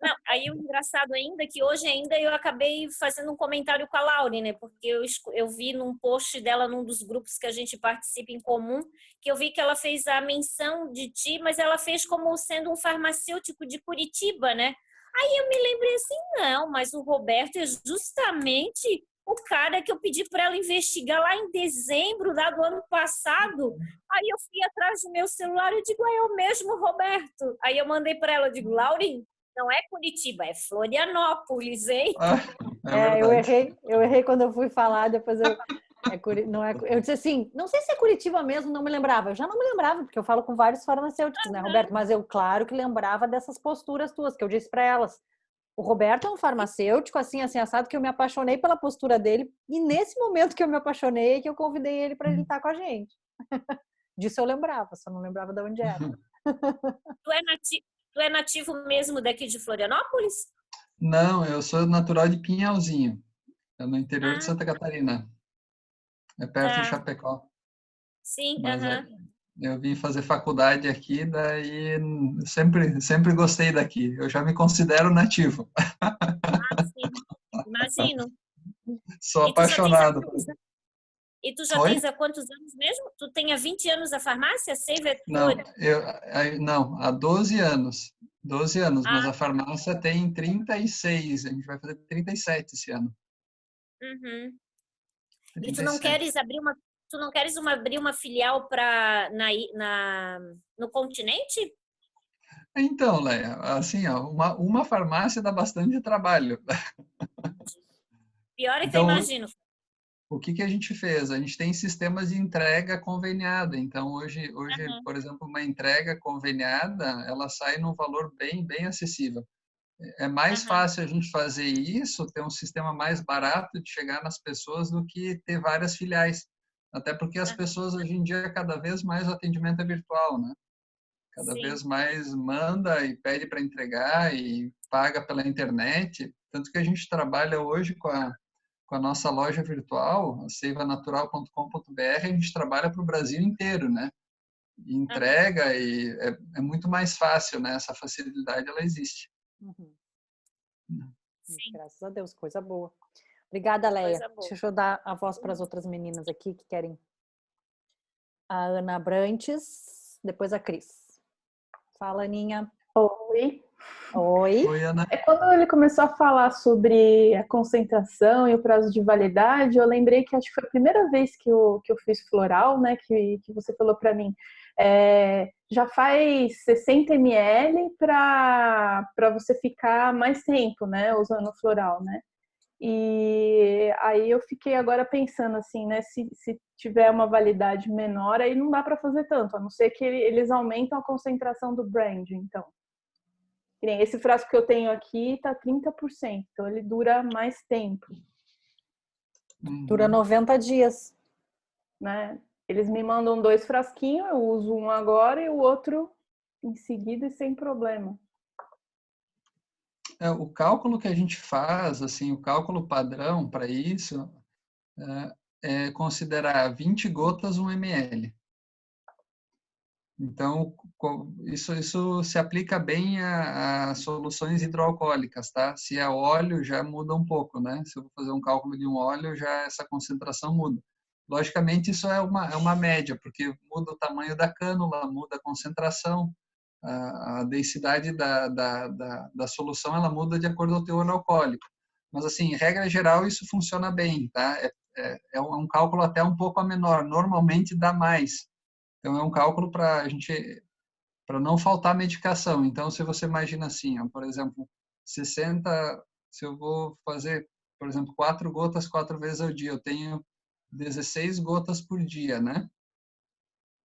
Não, aí o engraçado ainda é que hoje ainda eu acabei fazendo um comentário com a Laure, né? Porque eu vi num post dela, num dos grupos que a gente participa em comum, que eu vi que ela fez a menção de ti, mas ela fez como sendo um farmacêutico de Curitiba, né? Aí eu me lembrei assim, não, mas o Roberto é justamente o cara que eu pedi para ela investigar lá em dezembro lá do ano passado. Aí eu fui atrás do meu celular e digo, é o mesmo Roberto. Aí eu mandei para ela, digo, Laurinho, não é Curitiba, é Florianópolis, hein? Eu errei quando eu fui falar, depois eu disse assim, não sei se é Curitiba mesmo, não me lembrava. Eu já não me lembrava, porque eu falo com vários farmacêuticos, né, Roberto? Mas eu, claro que lembrava dessas posturas tuas, que eu disse para elas. O Roberto é um farmacêutico, assim, assado, que eu me apaixonei pela postura dele, e nesse momento que eu me apaixonei, que eu convidei ele para ele estar com a gente. Disso eu lembrava, só não lembrava de onde era. Tu é nativo mesmo daqui de Florianópolis? Não, eu sou natural de Pinhalzinho, é no interior de Santa Catarina. É perto de Chapecó. Sim, mas eu vim fazer faculdade aqui, daí sempre gostei daqui. Eu já me considero nativo. Sim. Imagino. Sou apaixonado. E tu já tens há quantos anos mesmo? Tu tem há 20 anos a farmácia? Não, há 12 anos. 12 anos, mas a farmácia tem 36. A gente vai fazer 37 esse ano. Uhum. 37. E tu não queres abrir uma filial no continente? Então, Leia, assim, ó, uma farmácia dá bastante trabalho. Pior é que então, eu imagino. O que a gente fez? A gente tem sistemas de entrega conveniada. Então, hoje, por exemplo, uma entrega conveniada, ela sai num valor bem acessível. É mais fácil a gente fazer isso, ter um sistema mais barato de chegar nas pessoas do que ter várias filiais. Até porque as pessoas, hoje em dia, cada vez mais o atendimento é virtual, né? Cada vez mais manda e pede para entregar e paga pela internet. Tanto que a gente trabalha hoje com a nossa loja virtual, seivanatural.com.br, a gente trabalha para o Brasil inteiro, né? E entrega e é muito mais fácil, né? Essa facilidade, ela existe. Graças a Deus, coisa boa. Obrigada, Leia. Deixa eu dar a voz para as outras meninas aqui que querem. A Ana Brantes, depois a Cris. Fala, Aninha. Oi. Oi, Ana. Quando ele começou a falar sobre a concentração e o prazo de validade, eu lembrei que acho que foi a primeira vez que eu fiz floral, né, que você falou para mim. Já faz 60 ml para você ficar mais tempo, né, usando floral, né? E aí eu fiquei agora pensando assim, né, se tiver uma validade menor, aí não dá para fazer tanto, a não ser que eles aumentam a concentração do brand, então. Esse frasco que eu tenho aqui tá 30%, então ele dura mais tempo. Dura 90 dias. Né? Eles me mandam 2 frasquinhos, eu uso um agora e o outro em seguida e sem problema. O cálculo que a gente faz, assim, o cálculo padrão para isso é considerar 20 gotas 1 ml. Então, isso se aplica bem a soluções hidroalcoólicas, tá? Se é óleo, já muda um pouco, né? Se eu vou fazer um cálculo de um óleo, já essa concentração muda. Logicamente, isso é uma média, porque muda o tamanho da cânula, muda a concentração, a densidade da solução, ela muda de acordo com o teor alcoólico. Mas, assim, em regra geral, isso funciona bem, tá? É um cálculo até um pouco menor. Normalmente dá mais. Então, é um cálculo para não faltar medicação. Então, se você imagina assim, ó, por exemplo, 60, se eu vou fazer, por exemplo, 4 gotas 4 vezes ao dia, eu tenho 16 gotas por dia, né?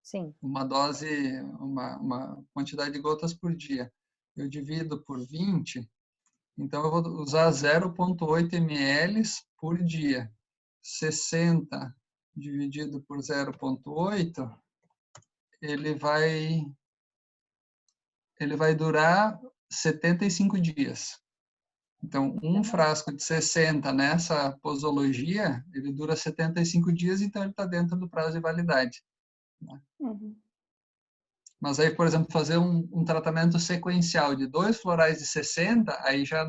Sim. Uma dose, uma quantidade de gotas por dia. Eu divido por 20, então eu vou usar 0,8 ml por dia. 60 dividido por 0,8, ele vai durar 75 dias. Então, um frasco de 60 nessa posologia, ele dura 75 dias, então ele está dentro do prazo de validade. Né? Mas aí, por exemplo, fazer um tratamento sequencial de 2 florais de 60, aí já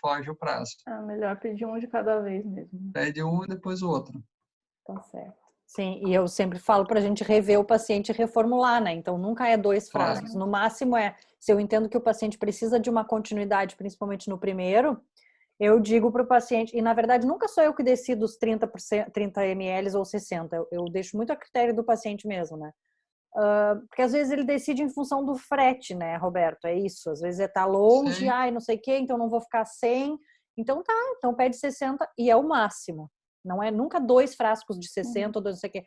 foge o prazo. Melhor pedir um de cada vez mesmo. Pede um e depois o outro. Tá certo. Sim, e eu sempre falo para a gente rever o paciente e reformular, né? Então, nunca é 2 frascos. No máximo se eu entendo que o paciente precisa de uma continuidade, principalmente no primeiro, eu digo para o paciente, e na verdade nunca sou eu que decido os 30 ml ou 60, eu deixo muito a critério do paciente mesmo, né? Porque às vezes ele decide em função do frete, né, Roberto? É isso, às vezes tá longe, não sei o quê, então não vou ficar sem. Então tá, então pede 60 e é o máximo. Não é nunca 2 frascos de 60 ou 2 não sei o quê.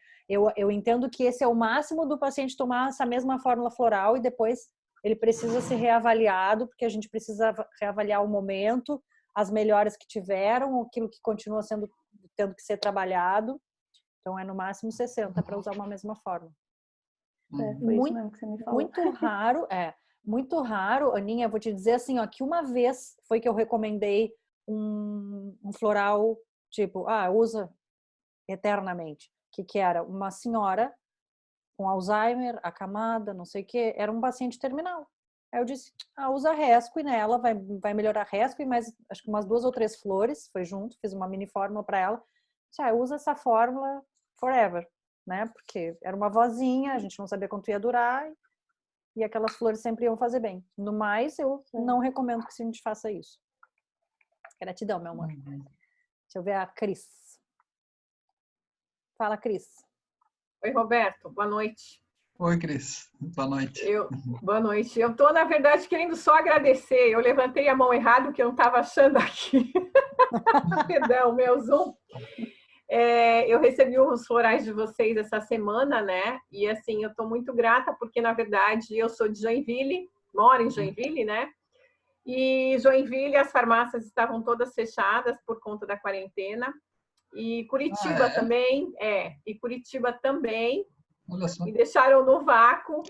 Eu entendo que esse é o máximo do paciente tomar essa mesma fórmula floral e depois ele precisa ser reavaliado, porque a gente precisa reavaliar o momento, as melhoras que tiveram, aquilo que continua tendo que ser trabalhado. Então é no máximo 60 para usar uma mesma fórmula. Foi isso mesmo que você me falou. Muito raro, Aninha, vou te dizer assim, ó, que uma vez foi que eu recomendei um floral, tipo, usa eternamente. Que era? Uma senhora com Alzheimer, acamada, não sei o que, era um paciente terminal. Aí eu disse, usa Rescue nela, vai melhorar Rescue, mais acho que umas 2 ou 3 flores, foi junto, fiz uma mini fórmula para ela. Usa essa fórmula forever, né? Porque era uma vozinha, a gente não sabia quanto ia durar e aquelas flores sempre iam fazer bem. No mais, eu não recomendo que a gente faça isso. Gratidão, meu amor. Deixa eu ver a Cris. Fala, Cris. Oi, Roberto. Boa noite. Oi, Cris. Boa noite. Boa noite. Eu estou, na verdade, querendo só agradecer. Eu levantei a mão errado, que eu não estava achando aqui. Perdão, meu Zoom. Eu recebi os florais de vocês essa semana, né? E, assim, eu estou muito grata, porque, na verdade, eu sou de Joinville, moro em Joinville, né? E Joinville, as farmácias estavam todas fechadas por conta da quarentena. E Curitiba também, e Curitiba também. Me deixaram no vácuo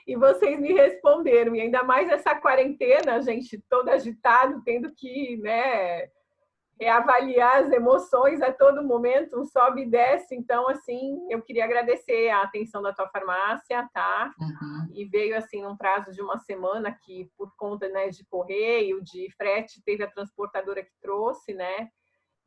e vocês me responderam. E ainda mais essa quarentena, gente, todo agitado, tendo que, né, reavaliar as emoções a todo momento, um sobe e desce. Então, assim, eu queria agradecer a atenção da tua farmácia, tá? E veio, assim, num prazo de uma semana, que por conta, né, de correio, de frete, teve a transportadora que trouxe, né?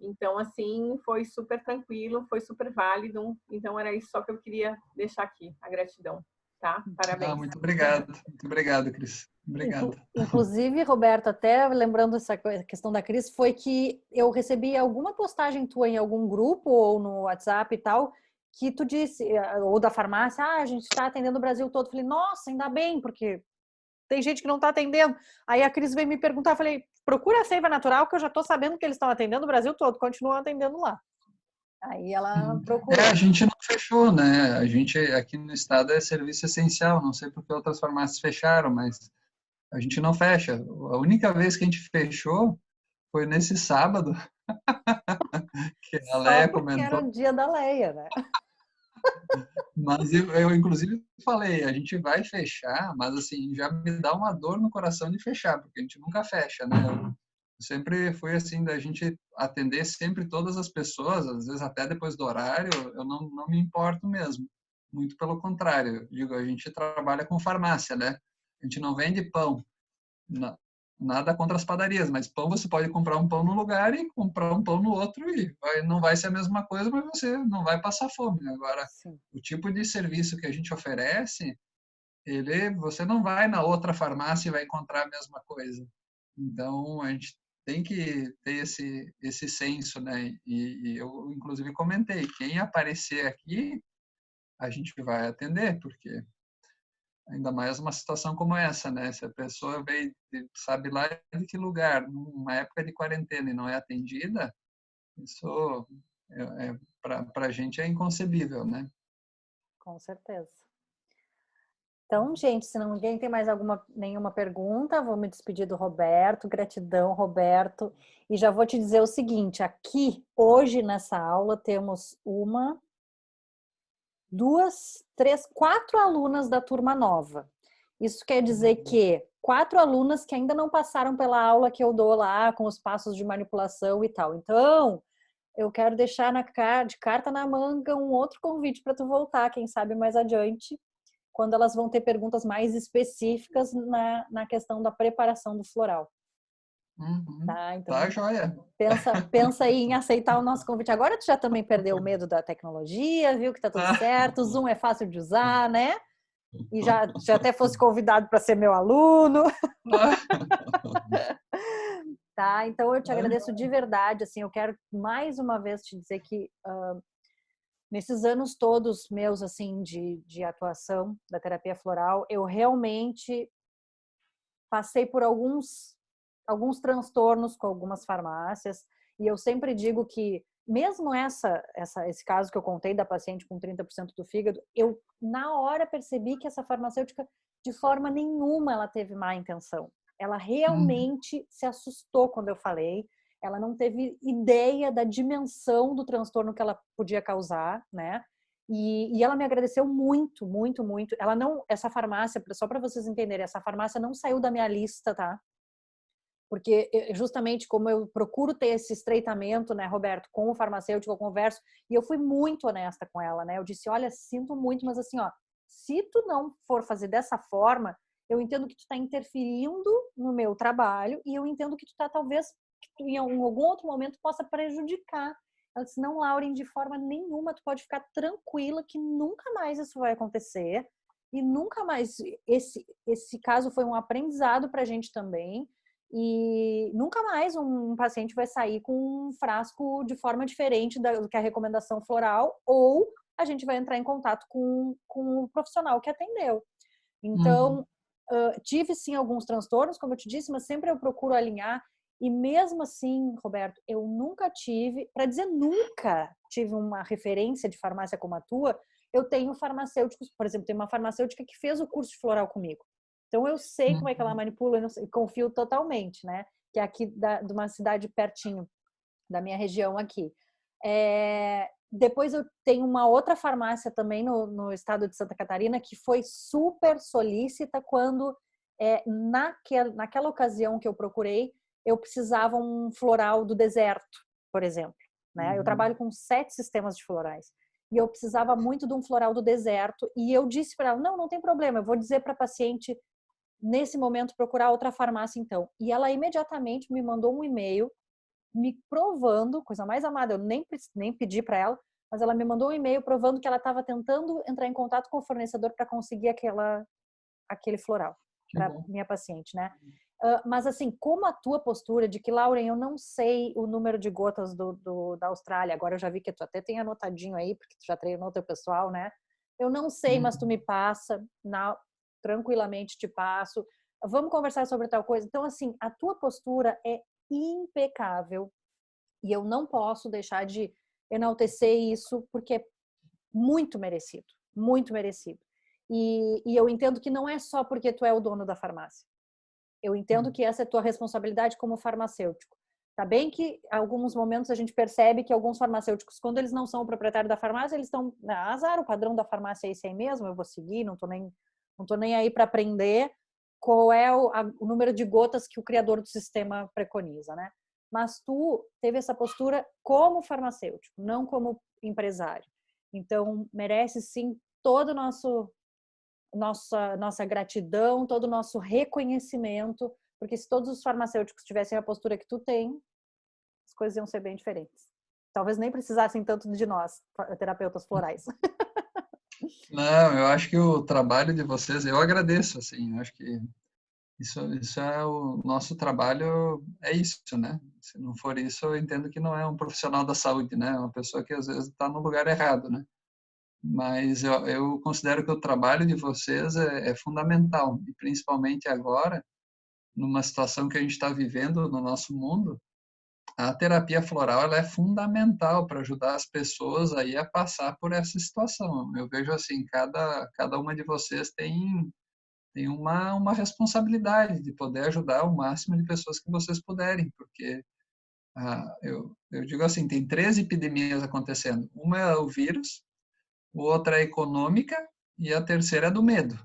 Então, assim, foi super tranquilo, foi super válido. Então, era isso só que eu queria deixar aqui, a gratidão, tá? Parabéns. Muito obrigado, Cris. Obrigado. Inclusive, Roberto, até lembrando essa questão da Cris, foi que eu recebi alguma postagem tua em algum grupo ou no WhatsApp e tal, que tu disse, ou da farmácia, a gente está atendendo o Brasil todo. Eu falei, nossa, ainda bem, porque tem gente que não está atendendo. Aí a Cris veio me perguntar, eu falei, procura a Seiva Natural, que eu já estou sabendo que eles estão atendendo o Brasil todo, continuam atendendo lá. Aí ela procurou. A gente não fechou, né? A gente aqui no estado é serviço essencial, não sei porque outras farmácias fecharam, mas a gente não fecha. A única vez que a gente fechou foi nesse sábado, que a Leia comentou. Era o dia da Leia, né? Mas eu, inclusive, falei, a gente vai fechar, mas assim, já me dá uma dor no coração de fechar, porque a gente nunca fecha, né? Eu sempre fui assim, da gente atender sempre todas as pessoas, às vezes até depois do horário, eu não me importo mesmo. Muito pelo contrário, digo, a gente trabalha com farmácia, né? A gente não vende pão. Nada contra as padarias, mas pão você pode comprar um pão num lugar e comprar um pão no outro e não vai ser a mesma coisa, mas você não vai passar fome. Agora, o tipo de serviço que a gente oferece, você não vai na outra farmácia e vai encontrar a mesma coisa. Então, a gente tem que ter esse senso, né? E eu, inclusive, comentei, quem aparecer aqui, a gente vai atender, porque ainda mais uma situação como essa, né? Se a pessoa veio, sabe lá de que lugar, numa época de quarentena e não é atendida, isso para a gente é inconcebível, né? Com certeza. Então, gente, se ninguém tem mais nenhuma pergunta, vou me despedir do Roberto. Gratidão, Roberto. E já vou te dizer o seguinte, aqui, hoje, nessa aula, temos 1, 2, 3, 4 alunas da turma nova. Isso quer dizer que 4 alunas que ainda não passaram pela aula que eu dou lá, com os passos de manipulação e tal. Então, eu quero deixar de carta na manga um outro convite para tu voltar, quem sabe mais adiante, quando elas vão ter perguntas mais específicas na questão da preparação do floral. Tá, então, tá, joia. Pensa aí em aceitar o nosso convite. Agora tu já também perdeu o medo da tecnologia, viu que tá tudo certo, o Zoom é fácil de usar, né? E já até fosse convidado para ser meu aluno. Tá, então eu te agradeço de verdade, assim, eu quero mais uma vez te dizer que nesses anos todos meus, assim, de atuação da terapia floral, eu realmente passei por alguns transtornos com algumas farmácias, e eu sempre digo que mesmo esse caso que eu contei da paciente com 30% do fígado, eu na hora percebi que essa farmacêutica de forma nenhuma ela teve má intenção. Ela realmente se assustou quando eu falei, ela não teve ideia da dimensão do transtorno que ela podia causar, né? E ela me agradeceu muito, muito, muito. Ela não, essa farmácia, só para vocês entenderem, essa farmácia não saiu da minha lista, tá? Porque justamente como eu procuro ter esse estreitamento, né, Roberto, com o farmacêutico, eu converso, e eu fui muito honesta com ela, né? Eu disse, olha, sinto muito, mas assim, ó, se tu não for fazer dessa forma, eu entendo que tu tá interferindo no meu trabalho e eu entendo que tu tá, talvez, que tu, em algum outro momento possa prejudicar. Ela disse, não, Lauren, de forma nenhuma, tu pode ficar tranquila que nunca mais isso vai acontecer e nunca mais, esse caso foi um aprendizado pra gente também. E nunca mais um paciente vai sair com um frasco de forma diferente do que a recomendação floral, ou a gente vai entrar em contato com o profissional que atendeu. Então, tive sim alguns transtornos, como eu te disse, mas sempre eu procuro alinhar. E mesmo assim, Roberto, eu nunca tive, para dizer nunca tive uma referência de farmácia como a tua, eu tenho farmacêuticos, por exemplo, tem uma farmacêutica que fez o curso de floral comigo. Então, eu sei como é que ela manipula e confio totalmente, né? Que é aqui de uma cidade pertinho da minha região aqui. Depois eu tenho uma outra farmácia também no estado de Santa Catarina que foi super solícita quando, naquela ocasião que eu procurei, eu precisava um floral do deserto, por exemplo. Né? Eu trabalho com 7 sistemas de florais. E eu precisava muito de um floral do deserto. E eu disse para ela, não tem problema, eu vou dizer para a paciente nesse momento procurar outra farmácia então. E ela imediatamente me mandou um e-mail me provando, coisa mais amada, eu nem pedi para ela, mas ela me mandou um e-mail provando que ela estava tentando entrar em contato com o fornecedor para conseguir aquele floral para minha paciente, né? Mas assim, como a tua postura de que, Lauren, eu não sei o número de gotas da Austrália, agora eu já vi que tu até tem anotadinho aí, porque tu já treinou teu pessoal, né? Eu não sei, mas tu me passa, tranquilamente te passo, vamos conversar sobre tal coisa. Então, assim, a tua postura é impecável e eu não posso deixar de enaltecer isso porque é muito merecido, muito merecido. E eu entendo que não é só porque tu é o dono da farmácia. Eu entendo que essa é a tua responsabilidade como farmacêutico. Tá bem que em alguns momentos a gente percebe que alguns farmacêuticos, quando eles não são o proprietário da farmácia, eles estão, azar, o padrão da farmácia é esse aí mesmo, eu vou seguir, não tô nem aí para aprender qual é o número de gotas que o criador do sistema preconiza, né? Mas tu teve essa postura como farmacêutico, não como empresário. Então, merece sim toda nossa gratidão, todo o nosso reconhecimento, porque se todos os farmacêuticos tivessem a postura que tu tem, as coisas iam ser bem diferentes. Talvez nem precisassem tanto de nós, terapeutas florais. Não, eu acho que o trabalho de vocês, eu agradeço, assim, eu acho que isso é o nosso trabalho, é isso, né? Se não for isso, eu entendo que não é um profissional da saúde, né? É uma pessoa que às vezes está no lugar errado, né? Mas eu considero que o trabalho de vocês é fundamental, e principalmente agora, numa situação que a gente está vivendo no nosso mundo, a terapia floral ela é fundamental para ajudar as pessoas aí a passar por essa situação. Eu vejo assim, cada uma de vocês tem uma responsabilidade de poder ajudar o máximo de pessoas que vocês puderem, porque eu digo assim, tem 3 epidemias acontecendo. Uma é o vírus, outra é econômica e a terceira é do medo.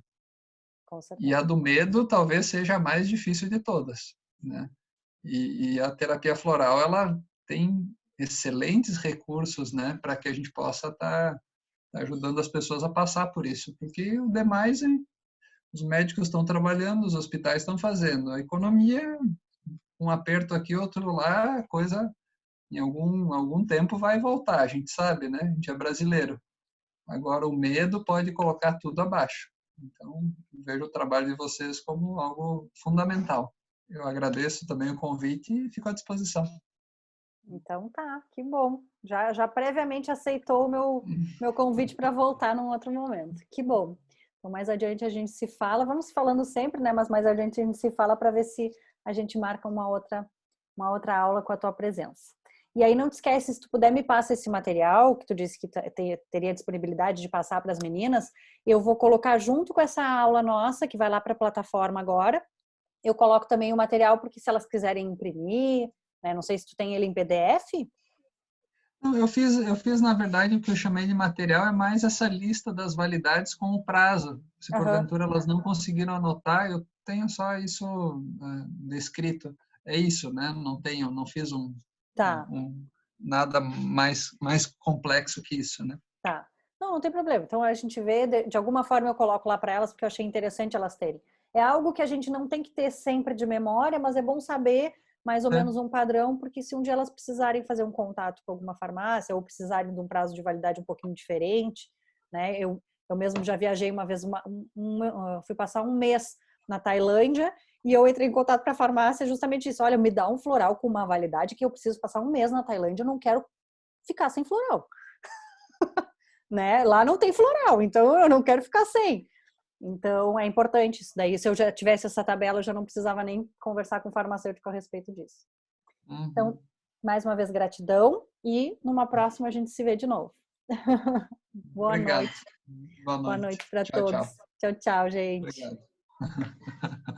E a do medo talvez seja a mais difícil de todas, né? E a terapia floral ela tem excelentes recursos, né, para que a gente possa estar está ajudando as pessoas a passar por isso, porque o demais, os médicos estão trabalhando, os hospitais estão fazendo, a economia, um aperto aqui, outro lá, a coisa em algum tempo vai voltar, a gente sabe, né? A gente é brasileiro. Agora, o medo pode colocar tudo abaixo. Então, vejo o trabalho de vocês como algo fundamental. Eu agradeço também o convite e fico à disposição. Então tá, que bom. Já previamente aceitou o meu convite para voltar num outro momento. Que bom. Então, mais adiante a gente se fala. Vamos falando sempre, né? Mas mais adiante a gente se fala para ver se a gente marca uma outra aula com a tua presença. E aí não te esquece, se tu puder me passa esse material, que tu disse que teria disponibilidade de passar para as meninas, eu vou colocar junto com essa aula nossa, que vai lá para a plataforma agora. Eu coloco também o material, porque se elas quiserem imprimir, né, não sei se tu tem ele em PDF. Não, eu fiz, na verdade, o que eu chamei de material é mais essa lista das validades com o prazo. Se porventura elas não conseguiram anotar, eu tenho só isso descrito. É isso, né? Não fiz nada mais complexo que isso, né? Tá. Não tem problema. Então a gente vê, de alguma forma eu coloco lá para elas, porque eu achei interessante elas terem. É algo que a gente não tem que ter sempre de memória, mas é bom saber mais ou menos um padrão, porque se um dia elas precisarem fazer um contato com alguma farmácia ou precisarem de um prazo de validade um pouquinho diferente, né? Eu mesmo já viajei uma vez, fui passar um mês na Tailândia e eu entrei em contato para a farmácia justamente isso. Olha, me dá um floral com uma validade que eu preciso passar um mês na Tailândia, eu não quero ficar sem floral. Né? Lá não tem floral, então eu não quero ficar sem. Então é importante isso daí. Se eu já tivesse essa tabela, eu já não precisava nem conversar com o farmacêutico a respeito disso. Então, mais uma vez, gratidão e numa próxima a gente se vê de novo. Obrigado. Boa noite para todos. Tchau, tchau, gente. Obrigado.